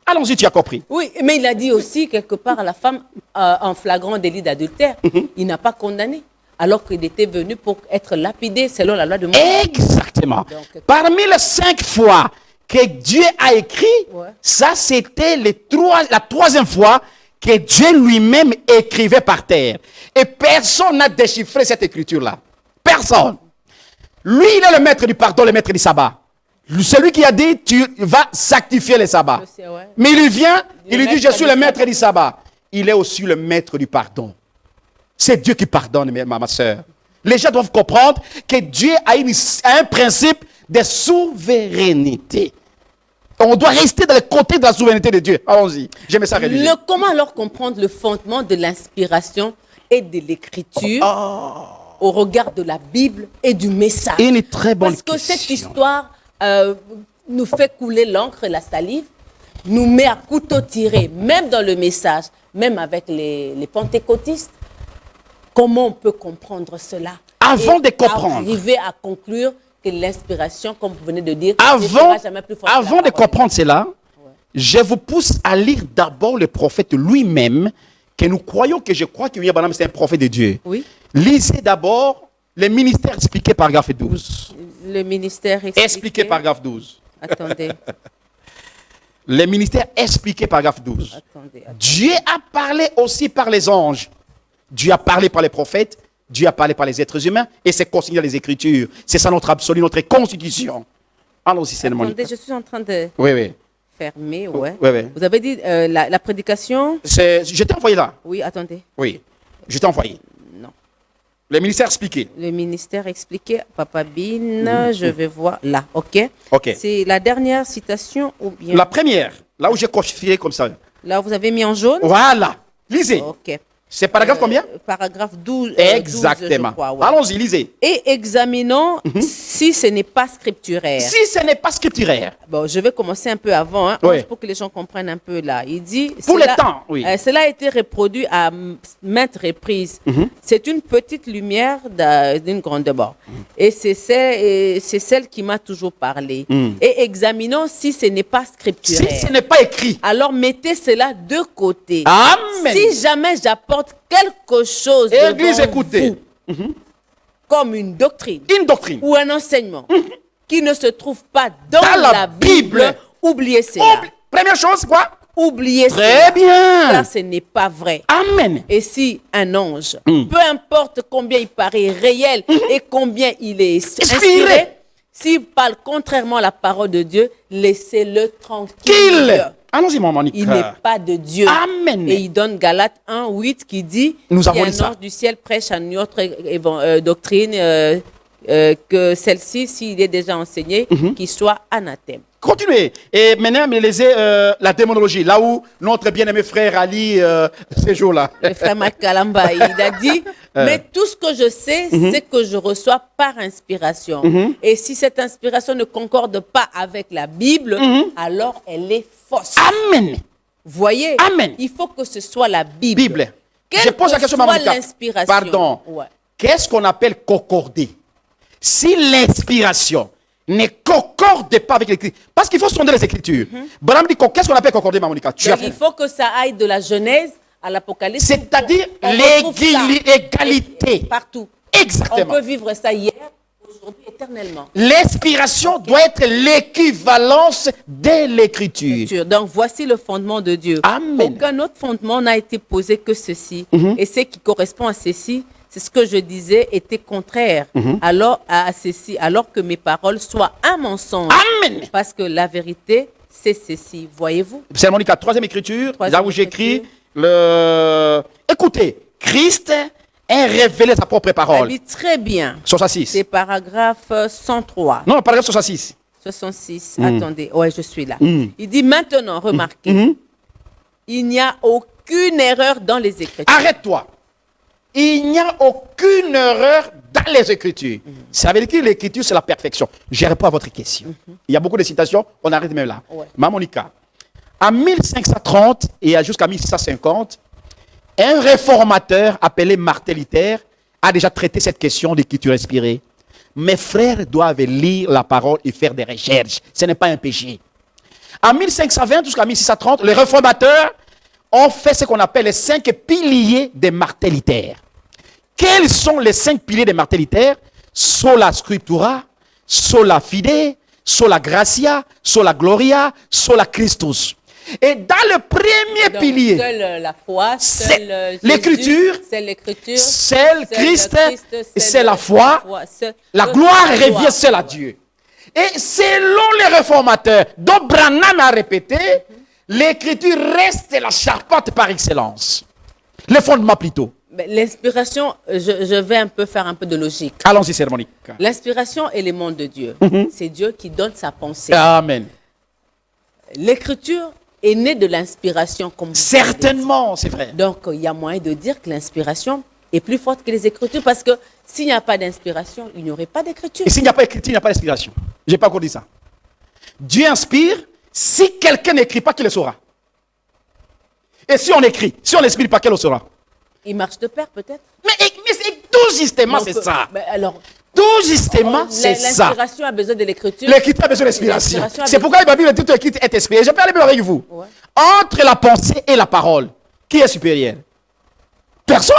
E: Allons-y, tu as compris.
D: Oui, mais il a dit aussi quelque part à la femme en flagrant délit d'adultère, il n'a pas condamné, alors qu'il était venu pour être lapidé selon la loi de Moïse.
E: Exactement.
D: Donc,
E: parmi les 5 fois que Dieu a écrit,
D: Ouais.
E: ça c'était la troisième fois que Dieu lui-même écrivait par terre. Et personne n'a déchiffré cette écriture-là. Personne. Lui, il est le maître du pardon, le maître du sabbat. Celui qui a dit, tu vas sanctifier le sabbat.
D: Je sais, ouais.
E: Mais il vient, il lui dit,
D: maître
E: je suis
D: du
E: le maître
D: sabbat.
E: du sabbat. Il est aussi le maître du pardon. C'est Dieu qui pardonne, ma soeur. Les gens doivent comprendre que Dieu a un principe de souveraineté. On doit rester dans le côté de la souveraineté de Dieu. Allons-y. J'aime ça rédiger.
D: Comment alors comprendre le fondement de l'inspiration et de l'écriture au regard de la Bible et du message?
E: Une très bonne
D: Parce que
E: question.
D: cette histoire nous fait couler l'encre et la salive, nous met à couteau tiré, même dans le message, même avec les pentecôtistes. Comment on peut comprendre cela?
E: Avant
D: Et
E: de comprendre.
D: arriver à conclure que l'inspiration, comme vous venez de dire, ne sera jamais plus forte que la
E: Avant de
D: parole.
E: comprendre cela, je vous pousse à lire d'abord le prophète lui-même, que nous croyons que je crois que William Branham c'est un prophète de Dieu.
D: Oui.
E: Lisez d'abord le ministère expliqué paragraphe 12.
D: Le ministère
E: Expliqué paragraphe 12.
D: Attendez,
E: Le ministère expliqué paragraphe 12.
D: attendez.
E: Dieu a parlé aussi par les anges. Dieu a parlé par les prophètes. Dieu a parlé par les êtres humains. Et c'est consigné dans les Écritures. C'est ça notre absolu, notre constitution. Allons-y, c'est
D: Attendez, je suis en train de
E: Oui, oui.
D: fermer, ouais.
E: Oui, oui.
D: Vous avez dit la prédication?
E: Je t'ai envoyé là.
D: Oui, attendez.
E: Oui. Je t'ai envoyé.
D: Non.
E: Le ministère expliqué.
D: Le ministère expliqué, Papa Bin, je vais voir là, ok?
E: Ok.
D: C'est la dernière citation ou bien...
E: La première, là où j'ai confié comme ça.
D: Là, vous avez mis en jaune?
E: Voilà. Lisez.
D: Ok.
E: C'est paragraphe combien?
D: Paragraphe 12. 12,
E: Exactement.
D: je crois, ouais.
E: Allons-y, lisez.
D: Et examinons si ce n'est pas scripturaire.
E: Si ce n'est pas scripturaire,
D: Bon, je vais commencer un peu avant, hein,
E: Oui.
D: pour que les gens comprennent un peu là. Il dit...
E: Pour
D: cela-
E: le temps, oui.
D: cela a été reproduit à maintes reprises. C'est une petite lumière d'une grande bord. Et c'est celle qui m'a toujours parlé. Et examinons si ce n'est pas
E: si
D: scripturaire.
E: ce n'est pas écrit.
D: Alors mettez cela de côté.
E: Amen.
D: Si jamais j'apporte quelque chose
E: Église,
D: devant
E: écoutez.
D: vous, comme une doctrine
E: Une doctrine.
D: ou un enseignement qui ne se trouve pas dans,
E: Dans la
D: la Bible,
E: Bible.
D: oubliez cela.
E: Première chose, quoi?
D: oublier
E: Très
D: cela,
E: bien.
D: car ce n'est pas vrai.
E: Amen.
D: Et si un ange, peu importe combien il paraît réel et combien il est inspiré, s'il parle contrairement à la parole de Dieu, laissez-le tranquille.
E: Allons-y, mon Monica.
D: Il n'est pas de Dieu.
E: Amen.
D: Et il donne Galates 1:8 qui dit
E: Nous
D: si
E: avons
D: un
E: lu ça.
D: ange du ciel prêche à une autre doctrine que celle-ci, s'il est déjà enseigné, qu'il soit anathème.
E: Continuez. Et maintenant, me lisez la démonologie, là où notre bien-aimé frère Ali ces jours-là.
D: Le frère Makalamba, il a dit, mais tout ce que je sais, c'est que je reçois par inspiration. Et si cette inspiration ne concorde pas avec la Bible, alors elle est fausse.
E: Amen.
D: Voyez,
E: Amen.
D: il faut que ce soit la Bible.
E: Bible.
D: Quelle
E: Je pose la
D: que
E: question,
D: soit
E: Mamonika.
D: l'inspiration.
E: Pardon.
D: Ouais.
E: Qu'est-ce qu'on appelle concorder? Si l'inspiration ne concorde pas avec l'écriture, parce qu'il faut sonder les écritures. Bram dit qu'est-ce qu'on appelle concorder, Mamonika?
D: Donc, il faut que ça aille de la Genèse à l'Apocalypse.
E: C'est-à-dire
D: On retrouve ça
E: l'égalité.
D: partout.
E: Exactement.
D: On peut vivre ça hier, aujourd'hui, éternellement.
E: L'inspiration doit être l'équivalence de l'écriture.
D: Donc, voici le fondement de Dieu.
E: Amen.
D: Aucun autre fondement n'a été posé que ceci. Et ce qui correspond à ceci, c'est ce que je disais, était contraire alors à ceci, alors que mes paroles soient un mensonge.
E: Amen.
D: Parce que la vérité, c'est ceci. Voyez-vous?
E: C'est Monica, troisième écriture,
D: Troisième
E: là où j'écris
D: écriture.
E: le... Écoutez, Christ a révélé sa propre
D: Elle
E: parole.
D: dit très bien.
E: 66.
D: C'est paragraphe 103.
E: Non, paragraphe 66.
D: 66. Attendez. Ouais, je suis là. Il dit maintenant, remarquez, il n'y a aucune erreur dans les Écritures.
E: Arrête-toi. Il n'y a aucune erreur dans les Écritures. Ça veut dire que l'Écriture, c'est la perfection. Je réponds à votre question. Il y a beaucoup de citations, on arrête même là.
D: Ouais.
E: Mamonika, en 1530 et jusqu'à 1650, un réformateur appelé Martin Luther a déjà traité cette question d'écriture inspirée. Mes frères doivent lire la parole et faire des recherches. Ce n'est pas un péché. En 1520 jusqu'à 1630, les réformateurs ont fait ce qu'on appelle les 5 piliers de Martin Luther. Quels sont les 5 piliers de Martin Luther? Sola scriptura, sola fide, sola gratia, sola gloria, sola Christus. Et dans le premier
D: Donc,
E: pilier,
D: seule la foi,
E: c'est
D: seul
E: l'écriture,
D: c'est l'écriture,
E: c'est le
D: seul
E: Christ,
D: seul
E: c'est la foi,
D: seul-
E: la
D: seul
E: gloire
D: la
E: revient
D: gloire.
E: seule à Dieu. Et selon les réformateurs, dont Branham a répété, l'écriture reste la charpente par excellence. Le fondement plutôt.
D: Mais l'inspiration, je vais un peu faire un peu de logique.
E: Allons-y, Sœur Monique.
D: L'inspiration est l'élément de Dieu. C'est Dieu qui donne sa pensée.
E: Amen.
D: L'écriture est née de l'inspiration, comme vous
E: Certainement, c'est vrai.
D: savez. Donc, il y a moyen de dire que l'inspiration est plus forte que les écritures, parce que s'il n'y a pas d'inspiration, il n'y aurait pas d'écriture.
E: Et s'il n'y a pas d'écriture, il n'y a pas d'inspiration. Je n'ai pas encore dit ça. Dieu inspire, si quelqu'un n'écrit pas, qui le saura? Et si on écrit, si on n'inspire pas, qui le saura?
D: Il marche de pair, peut-être.
E: Mais tout justement,
D: On
E: c'est
D: peut-
E: ça.
D: Mais alors,
E: Tout justement, c'est ça.
D: l'inspiration a besoin de l'écriture.
E: L'écriture a besoin d'inspiration.
D: L'inspiration a
E: C'est
D: besoin-
E: pourquoi la Bible dit que l'écriture est inspirée. Je parle avec vous.
D: Ouais.
E: Entre la pensée et la parole, qui est supérieur? Personne.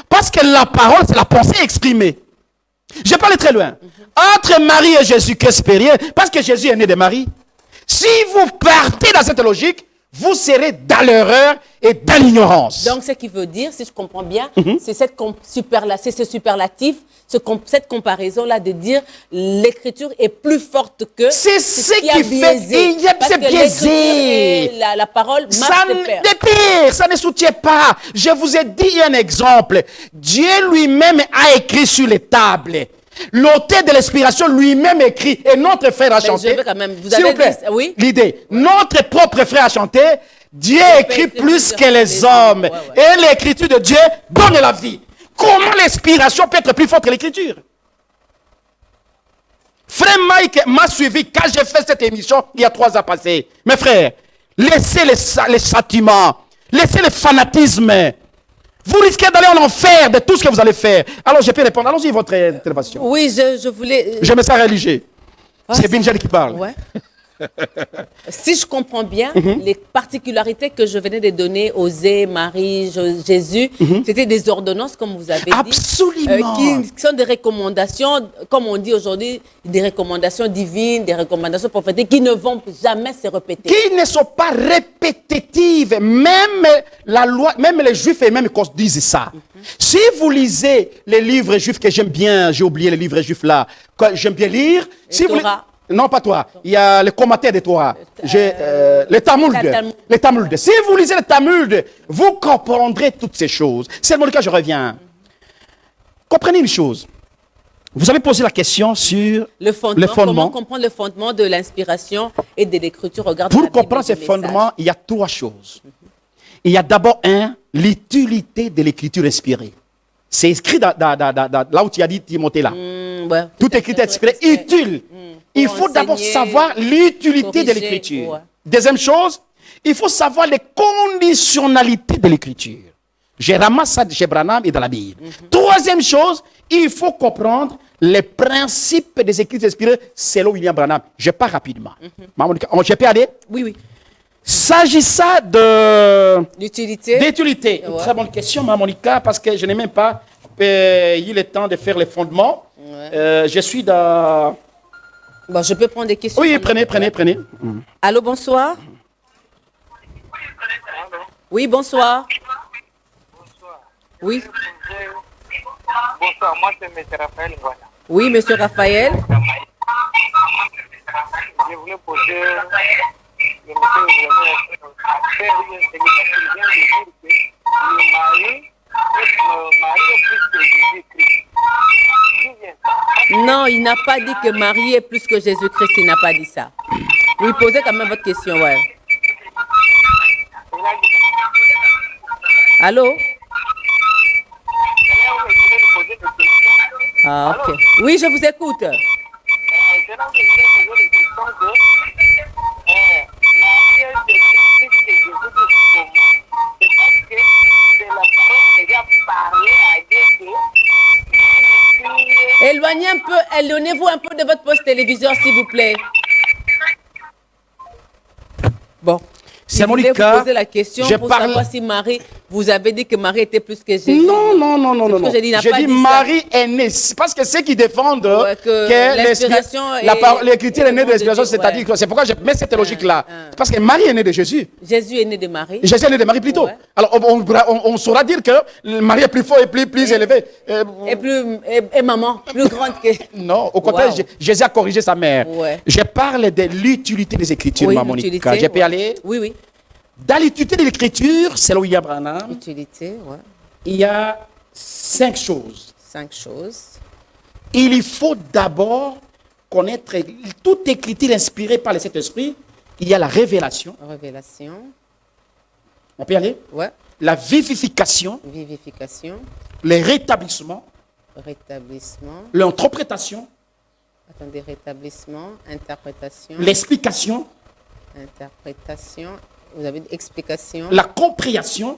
E: Parce que la parole, c'est la pensée exprimée. Je parle très loin. Entre Marie et Jésus, qui est supérieur? Parce que Jésus est né de Marie. Si vous partez dans cette logique, vous serez dans l'erreur et dans l'ignorance.
D: Donc, ce qui veut dire, si je comprends bien, c'est c'est ce superlatif, cette comparaison-là de dire l'écriture est plus forte que.
E: C'est ce
D: qui a
E: qui fait.
D: biaisé.
E: C'est
D: Parce que
E: biaisé.
D: l'écriture et la parole
E: Ça
D: marchent de pair.
E: de pair, ça ne soutient pas. Je vous ai dit un exemple. Dieu lui-même a écrit sur les tables. L'auteur de l'inspiration lui-même écrit. Et notre frère a
D: Mais
E: chanté.
D: je veux quand même- vous
E: S'il
D: avez
E: vous plaît,
D: dit- oui.
E: l'idée. Notre propre frère a chanté. Dieu écrit plus que les hommes.
D: Ouais.
E: Et l'écriture de Dieu donne la vie. Comment l'inspiration peut être plus forte que l'écriture? Frère Mike m'a suivi quand j'ai fait cette émission il y a 3 ans passés. Mes frères, laissez les châtiments, laissez le fanatisme. Vous risquez d'aller en enfer de tout ce que vous allez faire. Alors je peux répondre. Allons-y, votre intervention.
D: Oui, je voulais.
E: Je me sens religieux. C'est Benjamin qui parle.
D: Ouais. Si je comprends bien, les particularités que je venais de donner, Osée, Marie, Jésus, c'était des ordonnances, comme vous avez dit.
E: Absolument.
D: Qui sont des recommandations, comme on dit aujourd'hui, des recommandations divines, des recommandations prophétiques qui ne vont jamais se répéter.
E: Qui ne sont pas répétitives. Même la loi, même les juifs eux-mêmes disent ça. Si vous lisez les livres juifs que j'aime bien, j'ai oublié les livres juifs là, que j'aime bien lire. Si vous
D: Torah.
E: Non, pas toi. Il y a le commentaire de Torah. Le Talmud. Le Talmud. Si vous lisez le Talmud, vous comprendrez toutes ces choses. C'est le cas, je reviens. Comprenez une chose. Vous avez posé la question sur
D: le fondement. Comment comprendre le fondement de l'inspiration et de l'écriture?
E: Pour comprendre ces fondements, il y a trois choses. Il y a d'abord l'utilité de l'écriture inspirée. C'est écrit là où tu as dit Timothée là.
D: Ouais,
E: tout écrit est inspiré, utile. Il faut d'abord savoir l'utilité de l'écriture. Ouais. Deuxième chose, il faut savoir les conditionnalités de l'écriture. J'ai ramassé ça chez Branham et dans la Bible. Troisième chose, il faut comprendre les principes des écrits inspirés selon William Branham. Je pars rapidement. Je peux aller?
D: Oui, oui.
E: S'agissant de
D: l'utilité.
E: D'utilité. Ouais. Très bonne question, Monica, parce que je n'ai même pas eu le temps de faire les fondements. Ouais. Je suis dans...
D: Bon, je peux prendre des questions.
E: Oui, prenez.
D: Allô, bonsoir. Oui, bonsoir.
F: Bonsoir.
D: Oui.
F: Bonsoir, moi c'est M. Raphaël. Voilà.
D: Oui, M. Raphaël.
F: Je voulais poser... Le monsieur vient de dire que le mari est plus que Jésus-Christ.
D: Non, il n'a pas dit que Marie est plus que Jésus-Christ, il n'a pas dit ça. Oui, posez quand même votre question, ouais. Allô? Ah, ok. Oui, je vous écoute. Éloignez un peu, éloignez-vous un peu de votre poste téléviseur, s'il vous plaît. Bon.
E: C'est
D: vous poser la question pour savoir si Marie, vous avez dit que Marie était plus que Jésus.
E: Non. J'ai dit Marie est née. Parce que ceux qui défendent que l'écriture est née de l'inspiration, c'est-à-dire que c'est pourquoi je mets cette logique-là. Parce que Marie est née de Jésus.
D: Jésus est né de Marie.
E: Jésus est né de Marie plutôt. Ouais. Alors on saura dire que Marie est plus fort et plus élevé.
D: Et maman, plus grande que...
E: Non, au contraire, Jésus a corrigé sa mère. Ouais. Je parle de l'utilité des Écritures, Monica. Je peux aller?
D: Oui.
E: Dans l'utilité de l'écriture, c'est là où il y a Branham. Il y a 5 choses.
D: 5 choses.
E: Il faut d'abord connaître toute écriture inspirée par le Saint-Esprit. Il y a la révélation. On peut y aller?
D: Ouais.
E: La vivification. Le rétablissement. L'interprétation.
D: Interprétation.
E: L'explication.
D: Vous avez explication.
E: La compréhension.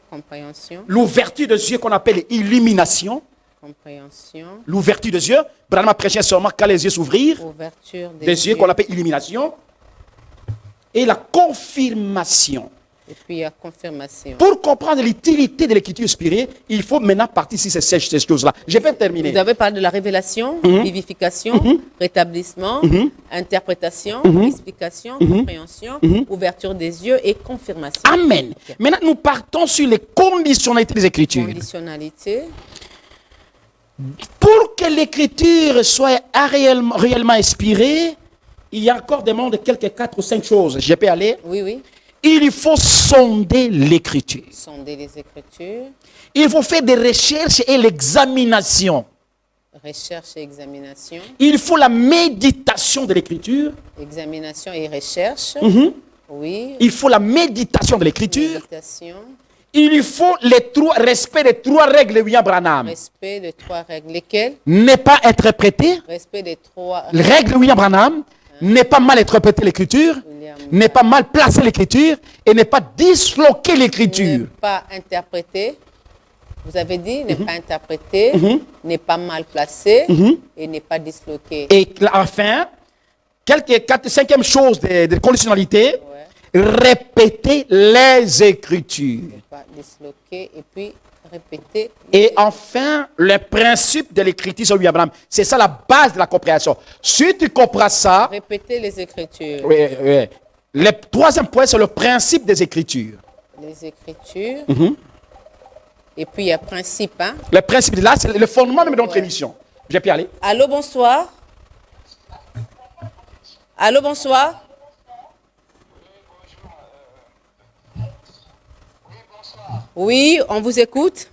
D: Compréhension.
E: L'ouverture des yeux qu'on appelle illumination.
D: Compréhension.
E: L'ouverture des yeux. Branham a prêché seulement quand les yeux s'ouvrirent.
D: Ouverture
E: des yeux qu'on appelle illumination. Et la confirmation.
D: Et puis il y a confirmation.
E: Pour comprendre l'utilité de l'écriture inspirée, il faut maintenant partir sur ces choses-là. Je vais terminer.
D: Vous avez parlé de la révélation, vivification, rétablissement, interprétation, explication, compréhension, ouverture des yeux et confirmation.
E: Amen. Okay. Maintenant, nous partons sur les conditionnalités des Écritures.
D: Conditionnalités.
E: Pour que l'Écriture soit réellement inspirée, il y a encore demande quelques 4 ou 5 choses. Je peux aller?
D: Oui.
E: Il faut sonder l'Écriture.
D: Sonder les Écritures.
E: Il faut faire des recherches et l'examination.
D: Recherche et examination.
E: Il faut la méditation de l'Écriture.
D: Examination et recherche. Oui.
E: Il faut la méditation de l'Écriture.
D: Méditation.
E: Il faut respect des 3 règles de William Branham.
D: Respect des 3 règles. Lesquelles?
E: Ne pas interpréter.
D: Respect des 3
E: règles. Les règles de William Branham. Ne pas mal interpréter l'Écriture. Ne pas mal placer l'Écriture. Et ne pas disloquer l'Écriture.
D: Ne pas interpréter. Vous avez dit ne pas interpréter. Ne pas mal placer. Et ne pas disloquer.
E: Et enfin, Cinquième chose de conditionnalité, répéter les Écritures.
D: Pas disloquer et puis répéter.
E: Et enfin, le principe de l'écriture sur Abraham. C'est ça la base de la compréhension. Si tu comprends ça,
D: Répéter les Écritures.
E: oui. Le troisième point, c'est le principe des Écritures.
D: Les Écritures. Et puis il y a principe. Hein?
E: Le principe, là, c'est le fondement de notre émission. J'ai pu y aller.
D: Allô, bonsoir. Allô, bonsoir. Oui, on vous écoute.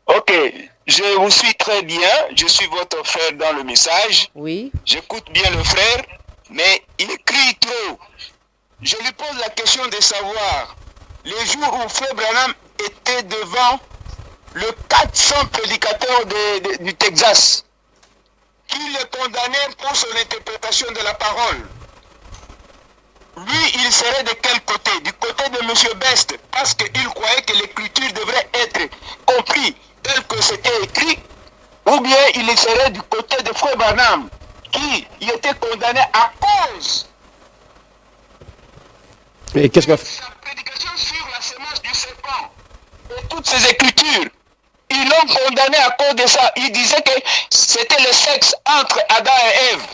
F: Ok, je vous suis très bien. Je suis votre frère dans le message.
D: Oui.
F: J'écoute bien le frère, mais il crie trop. Je lui pose la question de savoir, les jours où frère Branham était devant le 400 prédicateurs du Texas, qui le condamnait pour son interprétation de la parole. Lui, il serait de quel côté? Du côté de M. Best, parce qu'il croyait que l'écriture devrait être comprise tel que c'était écrit, ou bien il serait du côté de frère Branham, qui y était condamné à cause
E: Et qu'est-ce que...
F: de sa prédication sur la semence du serpent et toutes ces écritures. Ils l'ont condamné à cause de ça. Il disait que c'était le sexe entre Adam et Ève.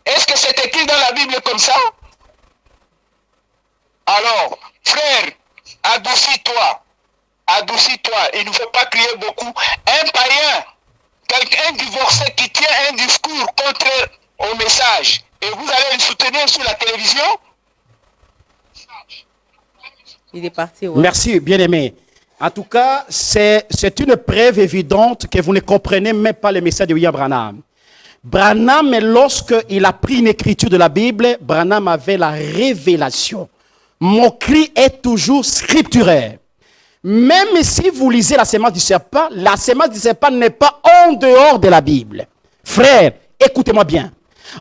F: Est-ce que c'est écrit dans la Bible comme ça? Alors, frère, adoucis-toi. Adoucis-toi. Il ne faut pas crier beaucoup. Un païen, quelqu'un divorcé qui tient un discours contraire au message, et vous allez le soutenir sur la télévision?
D: Il est parti. Ouais.
E: Merci, bien-aimé. En tout cas, c'est une preuve évidente que vous ne comprenez même pas le message de William Branham. Branham, lorsqu'il a pris une écriture de la Bible, Branham avait la révélation. Mon cri est toujours scripturaire. Même si vous lisez la sémence du serpent n'est pas en dehors de la Bible. Frère, écoutez-moi bien.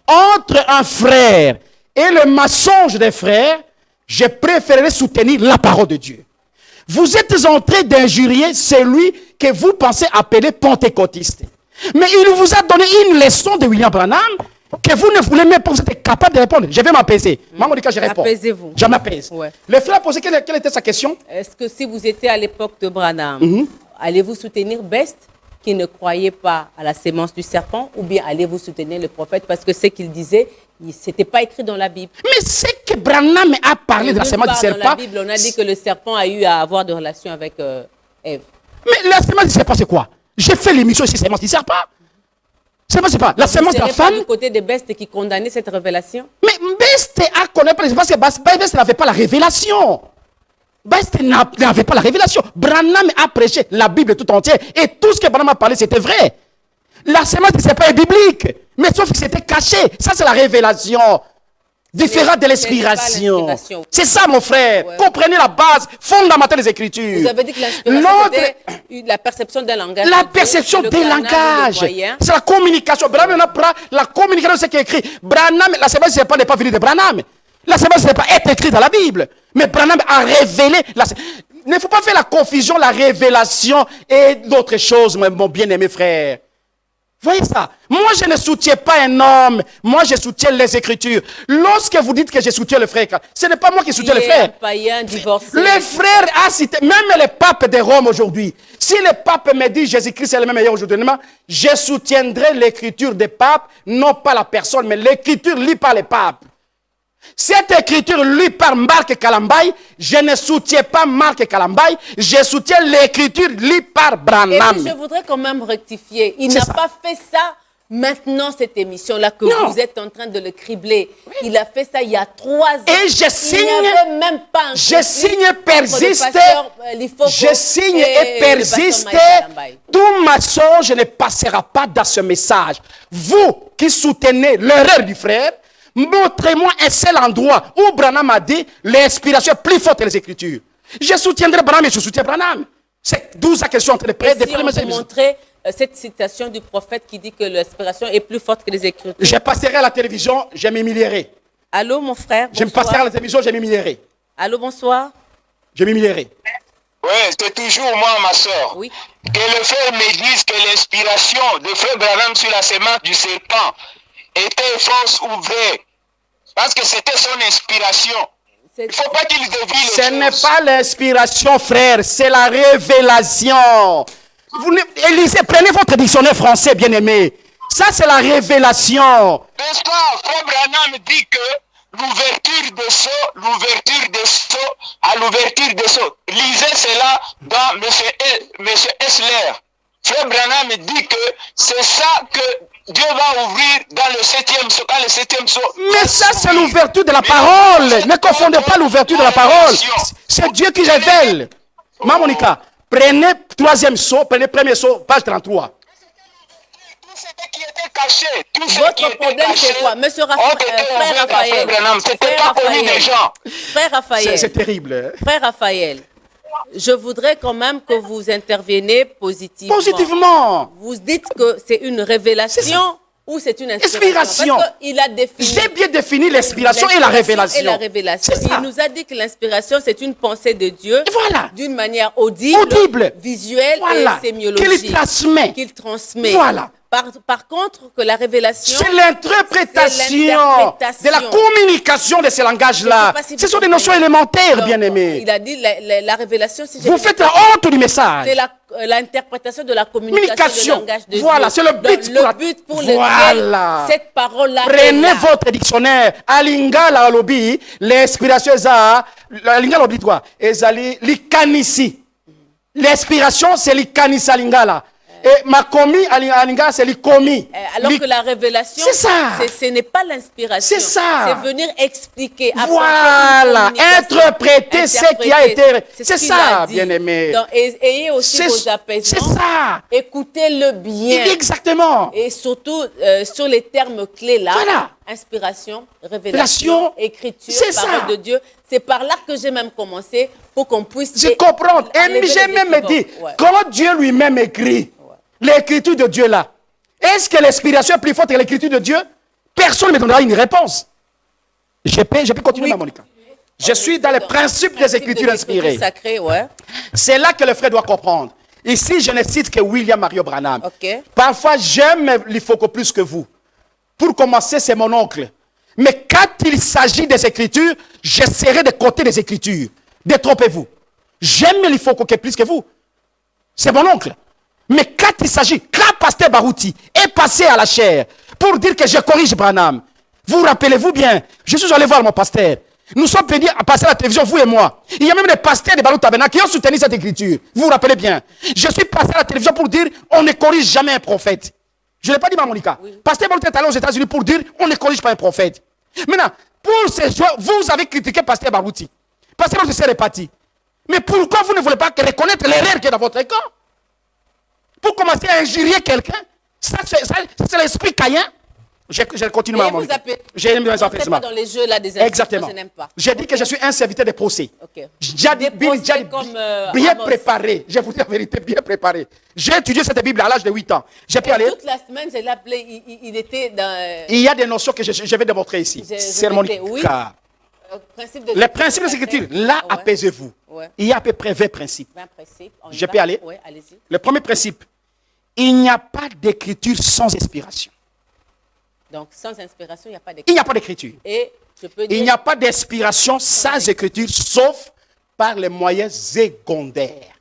E: Entre un frère et le mensonge des frères, je préférerais soutenir la parole de Dieu. Vous êtes en train d'injurier celui que vous pensez appeler pentecôtiste. Mais il vous a donné une leçon de William Branham que vous ne voulez même pas, vous êtes capable de répondre. Je vais m'apaiser. Maman dit que je réponds.
D: Apaisez-vous.
E: Je m'apaise.
D: Ouais.
E: Le frère a posé quelle était sa question?
D: Est-ce que si vous étiez à l'époque de Branham, allez-vous soutenir Best qui ne croyait pas à la sémence du serpent, ou bien allez-vous soutenir le prophète parce que ce qu'il disait, ce n'était pas écrit dans la Bible?
E: Mais c'est que Branham a parlé de la sémence du serpent.
D: Dans la Bible, on a dit que le serpent a eu à avoir des relations avec Ève.
E: Mais la sémence du serpent, c'est quoi? J'ai fait l'émission sur la sémence du serpent. C'est pas. La sémence de la femme.
D: Du côté de Best qui condamnait cette révélation.
E: Mais Best a connu parce que Best n'avait pas la révélation. Best n'avait pas la révélation. Branham a prêché la Bible tout entière et tout ce que Branham a parlé, c'était vrai. La sémence du serpent est biblique, mais sauf que c'était caché. Ça, c'est la révélation. Différente de l'inspiration. C'est ça, mon frère. Ouais. Comprenez la base fondamentale des Écritures.
D: Vous avez dit que l'inspiration, c'était la perception d'un langage.
E: La perception d'un langage. C'est la communication. Branham prend la communication, c'est qui est écrit. Branham, la sémence du serpent n'est pas venue de Branham. La sémence du serpent est écrite dans la Bible. Mais Branham a révélé. Il ne faut pas faire la confusion, la révélation et d'autres choses, mon bien-aimé frère. Voyez ça? Moi, je ne soutiens pas un homme. Moi, je soutiens les Écritures. Lorsque vous dites que je soutiens le frère, ce n'est pas moi qui soutiens le frère.
D: Païen, divorcé.
E: Le frère a cité, même le pape de Rome aujourd'hui. Si le pape me dit Jésus-Christ est le même meilleur aujourd'hui, je soutiendrai l'écriture des papes, non pas la personne, mais l'écriture lue par les papes. Cette écriture lue par Marc Kalambay, je ne soutiens pas Marc Kalambay, je soutiens l'écriture lue par Branham.
D: Et puis je voudrais quand même rectifier. Il n'a pas fait ça maintenant, cette émission-là, que vous êtes en train de le cribler. Oui. Il a fait ça il y a 3 ans.
E: Et je signe,
D: même pas un
E: je signe persiste, je signe et persiste, tout mensonge ne passera pas dans ce message. Vous qui soutenez l'erreur du frère, montrez-moi un seul endroit où Branham a dit l'inspiration est plus forte que les Écritures. Je soutiendrai Branham et je soutiens Branham. C'est d'où sa question entre les prêtres.
D: Si on peut montrer cette citation du prophète qui dit que l'inspiration est plus forte que les Écritures.
E: Je passerai à la télévision, je m'humilierai.
D: Allô, mon frère?
E: Je me passerai à la télévision, je m'humilierai.
D: Allô, bonsoir.
E: Je m'humilierai.
F: Oui, c'est toujours moi, ma soeur.
D: Oui.
F: Que le frère me dise que l'inspiration de frère Branham sur la sémence du serpent était fausse ou vraie. Parce que c'était son inspiration. Il ne faut pas qu'il devine les
E: Ce
F: choses.
E: n'est pas l'inspiration, frère, c'est la révélation. Lisez, prenez votre dictionnaire français, bien-aimé. Ça, c'est la révélation.
F: N'est-ce pas? Frère Branham dit que l'ouverture des sceaux à l'ouverture des sceaux. Lisez cela dans M. Essler. Frère Branham dit que c'est ça que Dieu va ouvrir dans le 7e sceau. Quand le 7e sceau.
E: Mais ça, c'est l'ouverture de la parole. Ne confondez pas l'ouverture de la parole. C'est Dieu qui révèle. Monica, prenez 3e sceau, prenez 1er sceau, page 33.
F: Tout ce qui était caché, tout ce qui
D: Votre
F: était
D: problème,
F: caché,
D: c'est quoi? Monsieur
F: ont été
D: Frère
F: ouverts par Frère
D: Raphaël.
F: Branham. C'était
D: Frère
F: pas connu
D: Raphaël.
F: des gens.
D: Frère Raphaël.
E: C'est terrible. Hein?
D: Frère Raphaël, je voudrais quand même que vous interveniez positivement.
E: Positivement.
D: Vous dites que c'est une révélation ou c'est une inspiration.
E: Inspiration.
D: Parce qu'il a défini.
E: J'ai bien défini l'inspiration et la révélation.
D: Et la révélation.
E: C'est ça.
D: Il nous a dit que l'inspiration, c'est une pensée de Dieu.
E: Et voilà.
D: D'une manière audible,
E: Audible.
D: visuelle
E: Voilà.
D: et sémiologique.
E: Qu'il transmet.
D: Qu'il transmet.
E: Voilà.
D: Par contre, que la révélation...
E: C'est l'interprétation de la communication de ces langages-là.
D: Je sais pas si
E: Ce
D: vous
E: sont des
D: comprenez.
E: notions élémentaires,
D: Donc,
E: bien-aimés.
D: Il a dit la révélation, si j'ai
E: Vous
D: bien
E: faites la honte du message.
D: c'est l'interprétation de la communication
E: Communication.
D: du langage de
E: Voilà,
D: Dieu.
E: c'est le but
D: Donc,
E: pour la-
D: le but pour
E: Voilà.
D: lequel cette parole-là est
E: Prenez
D: là.
E: votre dictionnaire. Alingala lobby, l'inspiration eza, alingala lobby toi, ezali likanisi. L'inspiration c'est likanisi alingala. Et ma commis alingala c'est likomi.
D: Alors que la révélation,
E: C'est ça.
D: ce n'est pas l'inspiration.
E: C'est ça.
D: C'est venir expliquer. apporter
E: Voilà,
D: une communication,
E: interpréter ce qui a été.
D: C'est
E: C'est
D: ce qu'il
E: ça,
D: a dit.
E: bien-aimé.
D: Donc, ayez aussi
E: C'est
D: vos apaisements.
E: c'est ça.
D: Écoutez-le bien.
E: Exactement.
D: Et surtout, sur les termes clés là,
E: Voilà.
D: inspiration, révélation,
E: Révélation,
D: écriture,
E: c'est
D: parole
E: ça.
D: de Dieu. C'est par là que j'ai même commencé pour qu'on puisse...
E: Je comprends. Et
D: enlever
E: j'ai
D: les
E: même dit,
D: équivoques. Ouais.
E: comment Dieu lui-même écrit l'écriture de Dieu là. Est-ce que l'inspiration est plus forte que l'écriture de Dieu? Personne ne me donnera une réponse. Je peux continuer,
D: Oui.
E: ma Monica. Je suis dans les principes des écritures inspirées.
D: Sacrées, ouais.
E: C'est là que le frère doit comprendre. Ici, je ne cite que William Mario Branham.
D: Ok.
E: Parfois, j'aime l'Ifoko plus que vous. Pour commencer, c'est mon oncle. Mais quand il s'agit des Écritures, j'essaierai de côté des Écritures. Détrompez-vous. J'aime l'Ifoko plus que vous. C'est mon oncle. Mais quand il s'agit, quand Pasteur Barouti est passé à la chair pour dire que je corrige Branham, vous rappelez-vous bien, je suis allé voir mon pasteur. Nous sommes venus à passer à la télévision, vous et moi. Il y a même des pasteurs de Barou Tabernacle qui ont soutenu cette écriture. Vous vous rappelez bien. Je suis passé à la télévision pour dire on ne corrige jamais un prophète. Je ne l'ai pas dit, ma Monica. Pasteur Barou est allé aux États-Unis pour dire on ne corrige pas un prophète. Maintenant, pour ces joueurs, vous avez critiqué Pasteur Barouti. Pasteur Barouti s'est réparti. Mais pourquoi vous ne voulez pas reconnaître l'erreur qui est dans votre camp? Pour commencer à injurier quelqu'un, ça c'est l'esprit caïn. Je continue ma Monica. J'ai aimé mes apaisements.
D: Pas dans les jeux là des
E: Exactement.
D: je n'aime pas.
E: J'ai dit que je suis un serviteur de procès.
D: Ok.
E: J'ai
D: Des procès comme,
E: bien
D: Amos.
E: préparé. Je vous dis la vérité, bien préparé. J'ai étudié cette Bible à l'âge de 8 ans. J'ai pu aller.
D: Toute la semaine, je l'ai appelé, il était dans...
E: Il y a des notions que je vais démontrer ici. C'est mon
D: mettais, oui.
E: cas.
D: principe de
E: Les principes de l'écriture, là,
D: Ouais.
E: apaisez-vous.
D: Ouais.
E: Il y a à peu près 20 principes.
D: 20 principes. On y
E: Je
D: va?
E: peux aller?
D: Oui, allez-y.
E: Le premier principe, il n'y a pas d'écriture sans inspiration.
D: Donc, sans inspiration, il n'y a pas
E: Il
D: d'écriture.
E: n'y a pas d'écriture.
D: Et je peux dire...
E: Il n'y a pas d'inspiration sans écriture, sauf par les moyens secondaires.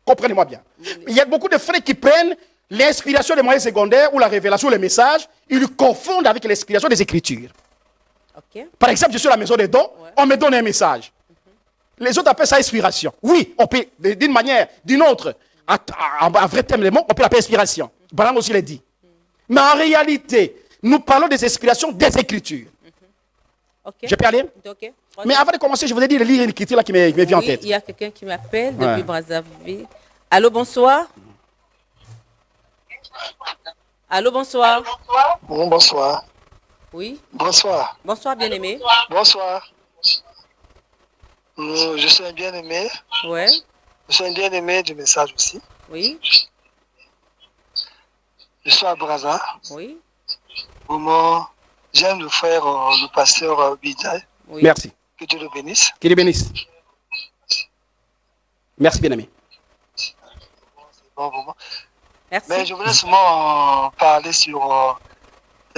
E: Comprenez-moi bien. Il y a beaucoup de frères qui prennent l'inspiration des moyens secondaires ou la révélation, le message, ils le confondent avec l'inspiration des Écritures.
D: OK.
E: Par exemple, je suis à la maison des dons, on me donne un message. Les autres appellent ça inspiration. Oui, on peut, d'une manière, d'une autre, à vrai terme, les mots, on peut l'appeler inspiration. Branham aussi l'a dit. Mais en réalité, nous parlons des inspirations des Écritures.
D: OK.
E: Je peux aller?
D: OK.
E: Mais avant de commencer, je voudrais dire de lire une écriture là qui me vient en
D: Oui,
E: tête.
D: il y a quelqu'un qui m'appelle
E: Ouais.
D: depuis Brazzaville. Allô, bonsoir. Allô, bonsoir.
G: Bon, bonsoir.
D: Oui.
G: Bonsoir.
D: Bonsoir, bien-aimé.
G: Bonsoir. Je suis un bien-aimé.
D: Ouais.
G: Je suis un bien-aimé du message aussi.
D: Oui.
G: Je suis à Brazza.
D: Oui.
G: Vraiment, j'aime le frère, le pasteur Bidai.
D: Oui.
E: Merci.
G: Que Dieu le bénisse.
E: Qu'il les bénisse. Merci, bien-aimé.
G: Bon, vraiment.
D: Merci.
G: Mais je voulais seulement parler sur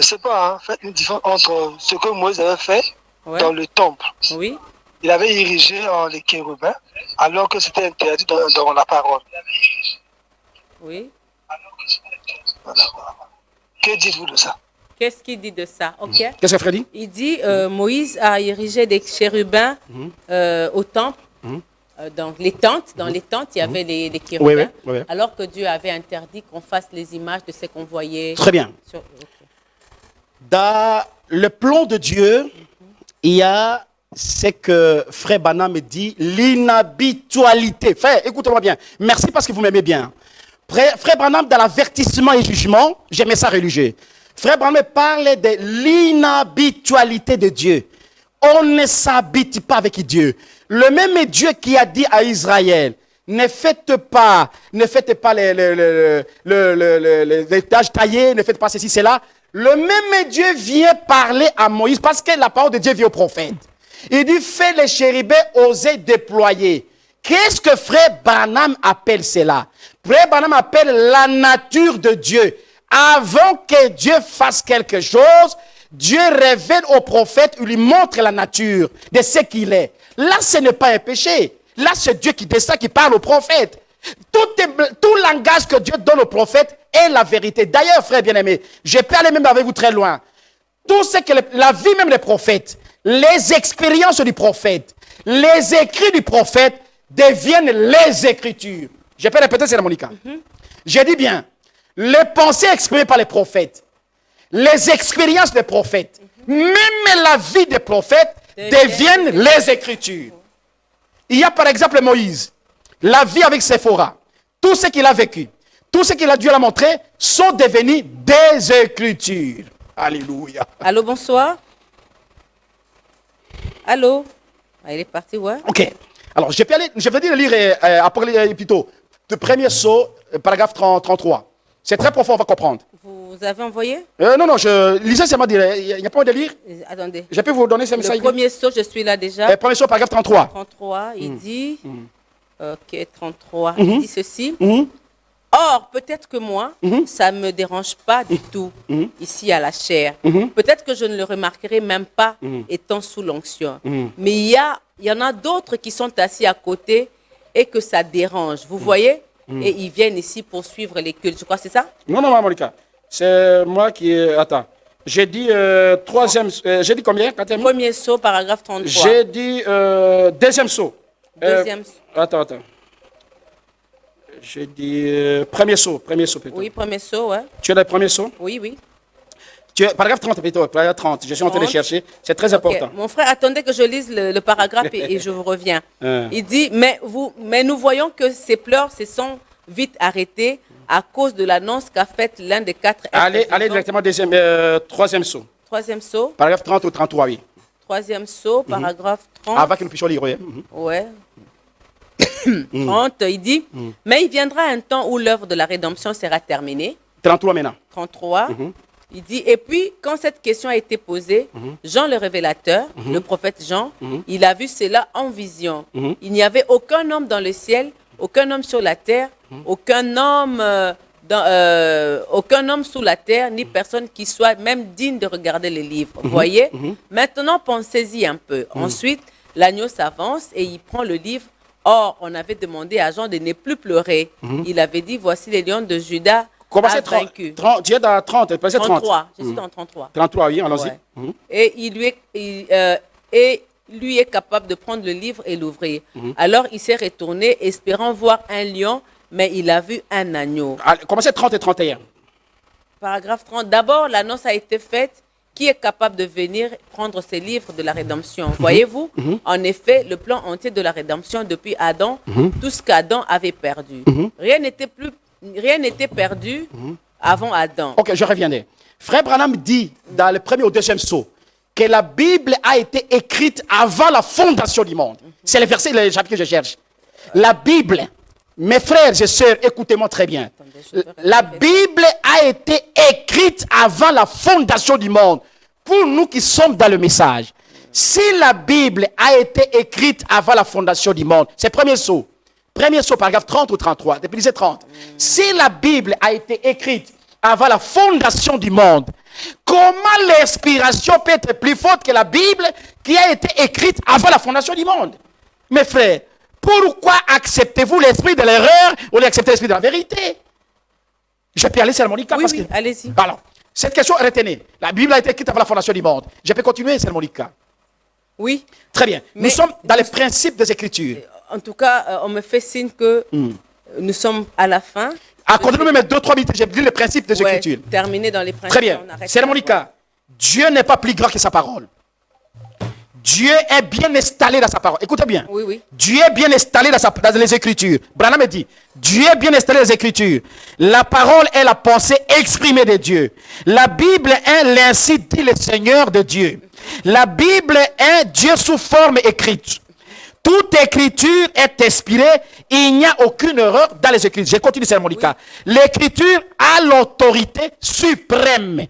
G: ne sais pas, hein, faites une différence entre ce que Moïse avait fait
D: Ouais.
G: dans le temple.
D: Oui.
G: Il avait érigé les chérubins alors que c'était interdit dans la parole.
D: Oui.
G: Voilà. Que dites-vous de ça?
D: Qu'est-ce qu'il dit de ça? Ok.
E: Qu'est-ce que frère dit?
D: Il dit Moïse a érigé des chérubins au temple. Dans les tentes, il y avait les chérubins.
E: Oui, oui, oui, oui.
D: Alors que Dieu avait interdit qu'on fasse les images de ce qu'on voyait.
E: Très bien.
D: Ok.
E: Dans le plan de Dieu, il y a ce que Frère Branham dit, l'inhabitualité. Frère, écoutez-moi bien. Merci parce que vous m'aimez bien. Frère Branham, dans l'avertissement et jugement, j'aimais ça religieux. Frère Branham parle de l'inhabitualité de Dieu. On ne s'habite pas avec Dieu. Le même Dieu qui a dit à Israël, ne faites pas les tâches taillées, ne faites pas ceci, cela. Le même Dieu vient parler à Moïse parce que la parole de Dieu vient au prophète. Il dit, fais les chérubins oser déployer. Qu'est-ce que Frère Branham appelle cela? Frère Branham appelle la nature de Dieu. Avant que Dieu fasse quelque chose, Dieu révèle au prophète, il lui montre la nature de ce qu'il est. Là, ce n'est pas un péché. Là, c'est Dieu qui descend, qui parle au prophète. Tout langage que Dieu donne au prophète est la vérité. D'ailleurs, frère bien-aimé, je peux aller même avec vous très loin. Tout ce que la vie même des prophètes, les expériences du prophète, les écrits du prophète deviennent les écritures. Je peux répéter, c'est la Monica. Je dis bien, les pensées exprimées par les prophètes, les expériences des prophètes, même la vie des prophètes deviennent les écritures. Il y a par exemple Moïse, la vie avec Séphora, tout ce qu'il a vécu, tout ce qu'il a dû la montrer sont devenus des écritures. Alléluia.
D: Allô, bonsoir. Allô. Ah, il est parti, ouais.
E: Ok. Alors, je vais dire lire plutôt le premier saut, paragraphe 33. C'est très profond, on va comprendre.
D: Vous avez envoyé?
E: Non, je lisais seulement dire. Il n'y a pas de lire.
D: Attendez.
E: Je peux vous donner ce message.
D: Le premier saut, je suis là déjà.
E: Premier saut, paragraphe 33.
D: 33, il dit. Ok, 33. Il dit ceci. Or, peut-être que moi, ça ne me dérange pas du tout ici à la chair. Peut-être que je ne le remarquerai même pas étant sous l'onction. Mais il y en a d'autres qui sont assis à côté et que ça dérange. Vous voyez? Et ils viennent ici pour suivre les cultes. Je crois que c'est ça?
E: Non, Monica. C'est moi qui... Attends. J'ai dit troisième... j'ai dit combien?
D: Premier saut, paragraphe 33.
E: J'ai dit deuxième saut.
D: Deuxième saut.
E: Attends. J'ai dit premier saut plutôt.
D: Oui, premier saut, ouais.
E: Tu as le premier saut?
D: Oui.
E: Paragraphe 30 plutôt, paragraphe 30. Je suis en train de chercher. C'est très important.
D: Mon frère, attendez que je lise le paragraphe et je vous reviens. Il dit, mais nous voyons que ces pleurs se sont vite arrêtés à cause de l'annonce qu'a faite l'un des quatre...
E: Allez directement troisième saut.
D: Troisième saut.
E: Paragraphe 30 ou 33, oui.
D: Troisième saut, paragraphe 30.
E: Avant que nous puissions lire, oui.
D: Ouais. 30, il dit, mais il viendra un temps où l'œuvre de la rédemption sera terminée.
E: 33 maintenant.
D: 33. Il dit, et puis, quand cette question a été posée, Jean le révélateur, le prophète Jean, il a vu cela en vision. Il n'y avait aucun homme dans le ciel, aucun homme sur la terre, aucun homme sous la terre, ni personne qui soit même digne de regarder les livres. Voyez? Maintenant, pensez-y un peu. Ensuite, l'agneau s'avance et il prend le livre. Or, on avait demandé à Jean de ne plus pleurer. Il avait dit, voici les lions de Juda a vaincu.
E: Tu es dans 30,
D: 33. Je suis dans 33.
E: 33, oui, allons-y.
D: Ouais. Et lui est capable de prendre le livre et l'ouvrir. Alors, il s'est retourné, espérant voir un lion, mais il a vu un agneau.
E: Commencez 30 et 31.
D: Paragraphe 30. D'abord, l'annonce a été faite. Qui est capable de venir prendre ces livres de la rédemption? Voyez-vous, en effet, le plan entier de la rédemption depuis Adam, tout ce qu'Adam avait perdu. Rien n'était perdu avant Adam.
E: Ok, je reviendrai. Frère Branham dit dans le premier ou deuxième saut que la Bible a été écrite avant la fondation du monde. C'est le verset, le chapitre que je cherche. La Bible, mes frères et sœurs, écoutez-moi très bien. La Bible a été écrite avant la fondation du monde. Pour nous qui sommes dans le message, si la Bible a été écrite avant la fondation du monde, c'est premier saut. Premier saut, paragraphe 30 ou 33, depuis 30. Si la Bible a été écrite avant la fondation du monde, Comment l'inspiration peut être plus forte que la Bible qui a été écrite avant la fondation du monde? Mes frères, pourquoi acceptez-vous l'esprit de l'erreur ou l'acceptez l'esprit de la vérité? Je peux aller, Monica,
D: Oui,
E: parce
D: oui,
E: que...
D: allez-y.
E: Alors, cette question est retenue. La Bible a été écrite avant la fondation du monde. Je peux continuer, Monica?
D: Oui.
E: Très bien. Nous
D: Mais-
E: sommes dans les principes des Écritures.
D: En tout cas, on me fait signe que nous sommes à la fin.
E: Accordez-nous même 2-3 minutes, j'ai dit les principes des
D: Ouais,
E: Écritures.
D: terminé dans les principes.
E: Très bien.
D: on arrête
E: C'est
D: là.
E: Monica. Dieu n'est pas plus grand que sa parole. Dieu est bien installé dans sa parole. Écoutez bien.
D: Oui, oui.
E: Dieu est bien installé dans les Écritures. Branham dit, Dieu est bien installé dans les Écritures. La parole est la pensée exprimée de Dieu. La Bible est l'ainsi dit le Seigneur de Dieu. La Bible est Dieu sous forme écrite. Toute écriture est inspirée. Il n'y a aucune erreur dans les Écritures. Je continue, c'est Monica. L'écriture a l'autorité suprême.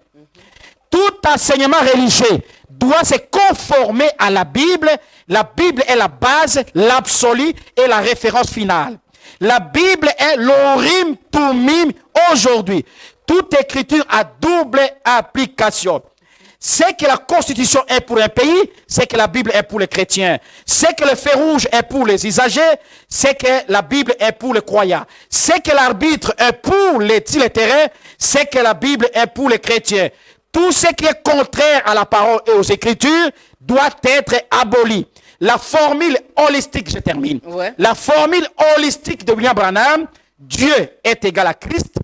E: Tout enseignement religieux doit se conformer à la Bible. La Bible est la base, l'absolu et la référence finale. La Bible est l'orim tumim aujourd'hui. Toute écriture a double application. C'est que la Constitution est pour un pays, c'est que la Bible est pour les chrétiens. C'est que le feu rouge est pour les usagers, c'est que la Bible est pour les croyants. C'est que l'arbitre est pour les terrains, c'est que la Bible est pour les chrétiens. Tout ce qui est contraire à la parole et aux Écritures doit être aboli. La formule holistique, je termine.
D: Ouais.
E: La formule holistique de William Branham, Dieu est égal à Christ,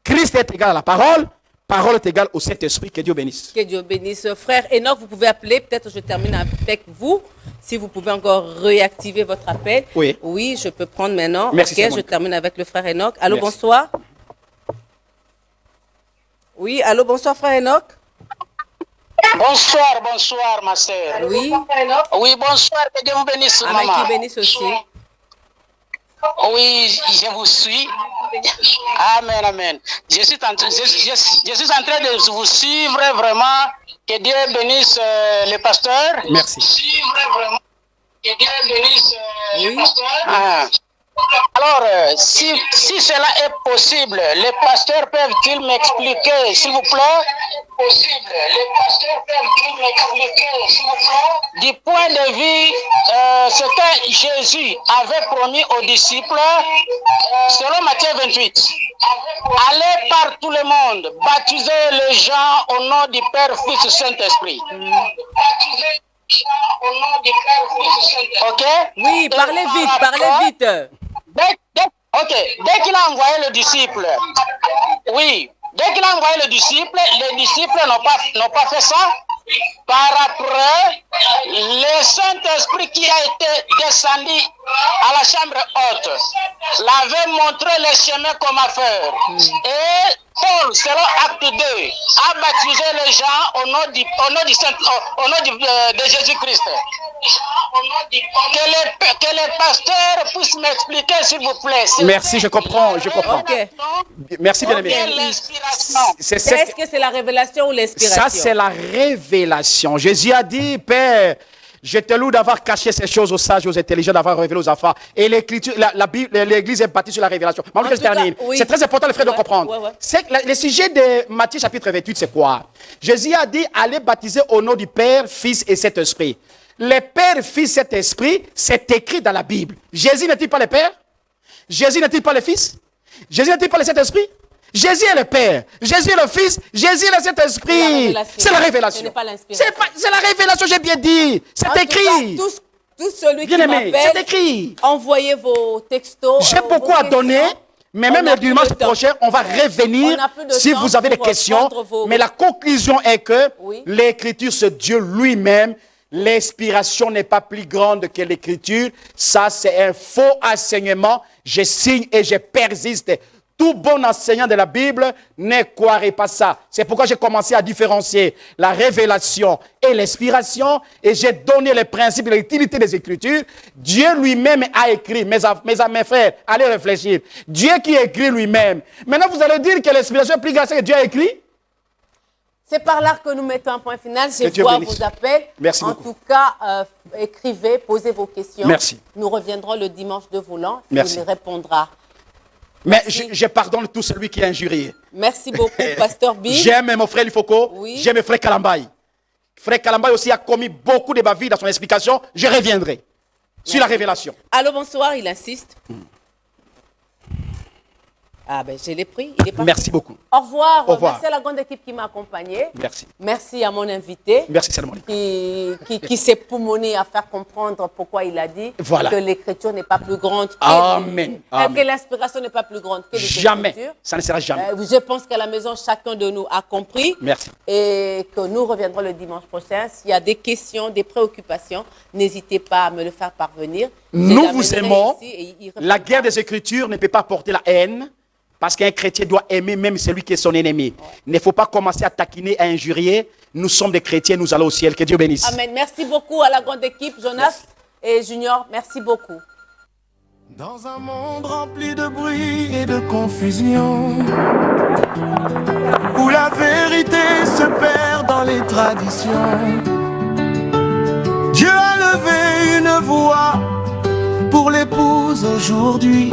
E: Christ est égal à la parole, parole est égale au Saint-Esprit. Que Dieu bénisse.
D: Que Dieu bénisse. Frère Enoch, vous pouvez appeler. Peut-être je termine avec vous. Si vous pouvez encore réactiver votre appel.
E: Oui.
D: Oui, je peux prendre maintenant.
E: Merci,
D: Ok,
E: c'est
D: je
E: bon.
D: termine avec le frère Enoch. Allô,
E: Merci.
D: bonsoir. Oui, allô, bonsoir, frère Enoch.
H: Bonsoir, bonsoir, ma sœur.
D: Oui.
H: Oui, bonsoir, que Dieu vous bénisse,
D: Amen,
H: maman.
D: qui bénisse aussi.
H: Oui, je vous suis. Amen, amen. Je suis en train de vous suivre vraiment. Que Dieu bénisse le pasteur.
E: Merci.
H: Suivre vraiment. Que Dieu bénisse
D: Oui.
H: le pasteur. Alors, si cela est possible, les pasteurs peuvent-ils m'expliquer, s'il vous plaît, du point de vue ce que Jésus avait promis aux disciples, selon Matthieu 28. Allez par tout le monde, baptisez les gens au nom du Père, Fils et Saint-Esprit. Ok?
D: Oui, parlez vite, parlez vite.
H: Dès qu'il a envoyé le disciple, oui, dès qu'il a envoyé le disciple, les disciples n'ont pas fait ça. Par après, le Saint-Esprit qui a été descendu à la chambre haute l'avait montré le chemin comment faire. Et Paul, selon Acte 2, a baptisé les gens au nom de Jésus-Christ. Que les pasteurs puissent m'expliquer, s'il vous plaît.
E: Merci, je comprends, je comprends.
D: Ok.
E: Merci, bien aimé.
H: L'inspiration.
D: Est-ce que c'est la révélation ou l'inspiration?
E: Ça, c'est la révélation. Jésus a dit, Père, je te loue d'avoir caché ces choses aux sages, aux intelligents, d'avoir révélé aux enfants. Et l'écriture, la Bible, l'Église est bâtie sur la révélation. Maman,
D: En
E: je
D: tout cas,
E: termine.
D: oui.
E: C'est très important, les frères, de comprendre.
D: Ouais.
E: C'est que le sujet de Matthieu chapitre 28, c'est quoi? Jésus a dit, allez baptiser au nom du Père, Fils et Saint-Esprit. Le Père, Fils, Saint-Esprit, c'est écrit dans la Bible. Jésus n'est-il pas le Père? Jésus n'est-il pas le Fils? Jésus n'est-il pas le Saint-Esprit? Jésus est le Père, Jésus est le Fils, Jésus est le Saint-Esprit. C'est la révélation.
D: Ce n'est pas l'inspiration.
E: C'est la révélation, j'ai bien dit. C'est
D: En tout
E: écrit.
D: cas, tous celui qui
E: Bien aimé, c'est
D: m'appelle,
E: écrit.
D: envoyez vos textos.
E: J'ai beaucoup à donner, mais même
D: On a
E: le
D: plus
E: dimanche
D: de temps.
E: prochain, on va revenir
D: On a plus de
E: si
D: temps
E: vous avez des
D: pour
E: questions.
D: prendre vos-
E: Mais la conclusion est que
D: Oui.
E: l'écriture, c'est Dieu lui-même. L'inspiration n'est pas plus grande que l'écriture. Ça, c'est un faux enseignement. Je signe et je persiste. Tout bon enseignant de la Bible ne croirait pas ça. C'est pourquoi j'ai commencé à différencier la révélation et l'inspiration, et j'ai donné les principes et l'utilité des Écritures. Dieu lui-même a écrit, mes frères, allez réfléchir. Dieu qui écrit lui-même. Maintenant, vous allez dire que l'inspiration est plus grande que Dieu a écrit?
D: C'est par là que nous mettons un point final.
E: Que
D: Je
E: Dieu
D: vois
E: bénisse.
D: vos appels.
E: Merci
D: en
E: beaucoup.
D: tout cas, écrivez, posez vos questions.
E: Merci.
D: Nous reviendrons le dimanche de volant.
E: Merci.
D: Il répondra.
E: Mais je pardonne tout celui qui est injurié.
D: Merci beaucoup, Pasteur Bill.
E: J'aime mon frère Lifoko,
D: Oui.
E: j'aime frère Kalambay. Frère Kalambay aussi a commis beaucoup de bavures dans son explication. Je reviendrai sur la révélation.
D: Allô, bonsoir, il insiste. Ah ben, je l'ai pris, il est parti.
E: Merci beaucoup.
D: Au revoir.
E: Au revoir.
D: Merci à la grande équipe qui m'a accompagné.
E: Merci.
D: Merci à mon invité.
E: Merci Salomon.
D: Qui s'est poumonné à faire comprendre pourquoi il a dit
E: Voilà.
D: que l'écriture n'est pas plus grande que,
E: Amen. Amen.
D: que l'inspiration n'est pas plus grande que l'écriture.
E: Jamais. Ça ne sera jamais.
D: Je pense qu'à la maison, chacun de nous a compris.
E: Merci.
D: Et que nous reviendrons le dimanche prochain. S'il y a des questions, des préoccupations, n'hésitez pas à me le faire parvenir.
E: Nous vous aimons.
D: Ici et il
E: La guerre des Écritures ne peut pas porter la haine. Parce qu'un chrétien doit aimer même celui qui est son ennemi. Il ne faut pas commencer à taquiner, à injurier. Nous sommes des chrétiens, nous allons au ciel. Que Dieu bénisse.
D: Amen. Merci beaucoup à la grande équipe, Jonas et Junior. Merci beaucoup.
A: Dans un monde rempli de bruit et de confusion, où la vérité se perd dans les traditions, Dieu a levé une voix pour l'épouse aujourd'hui.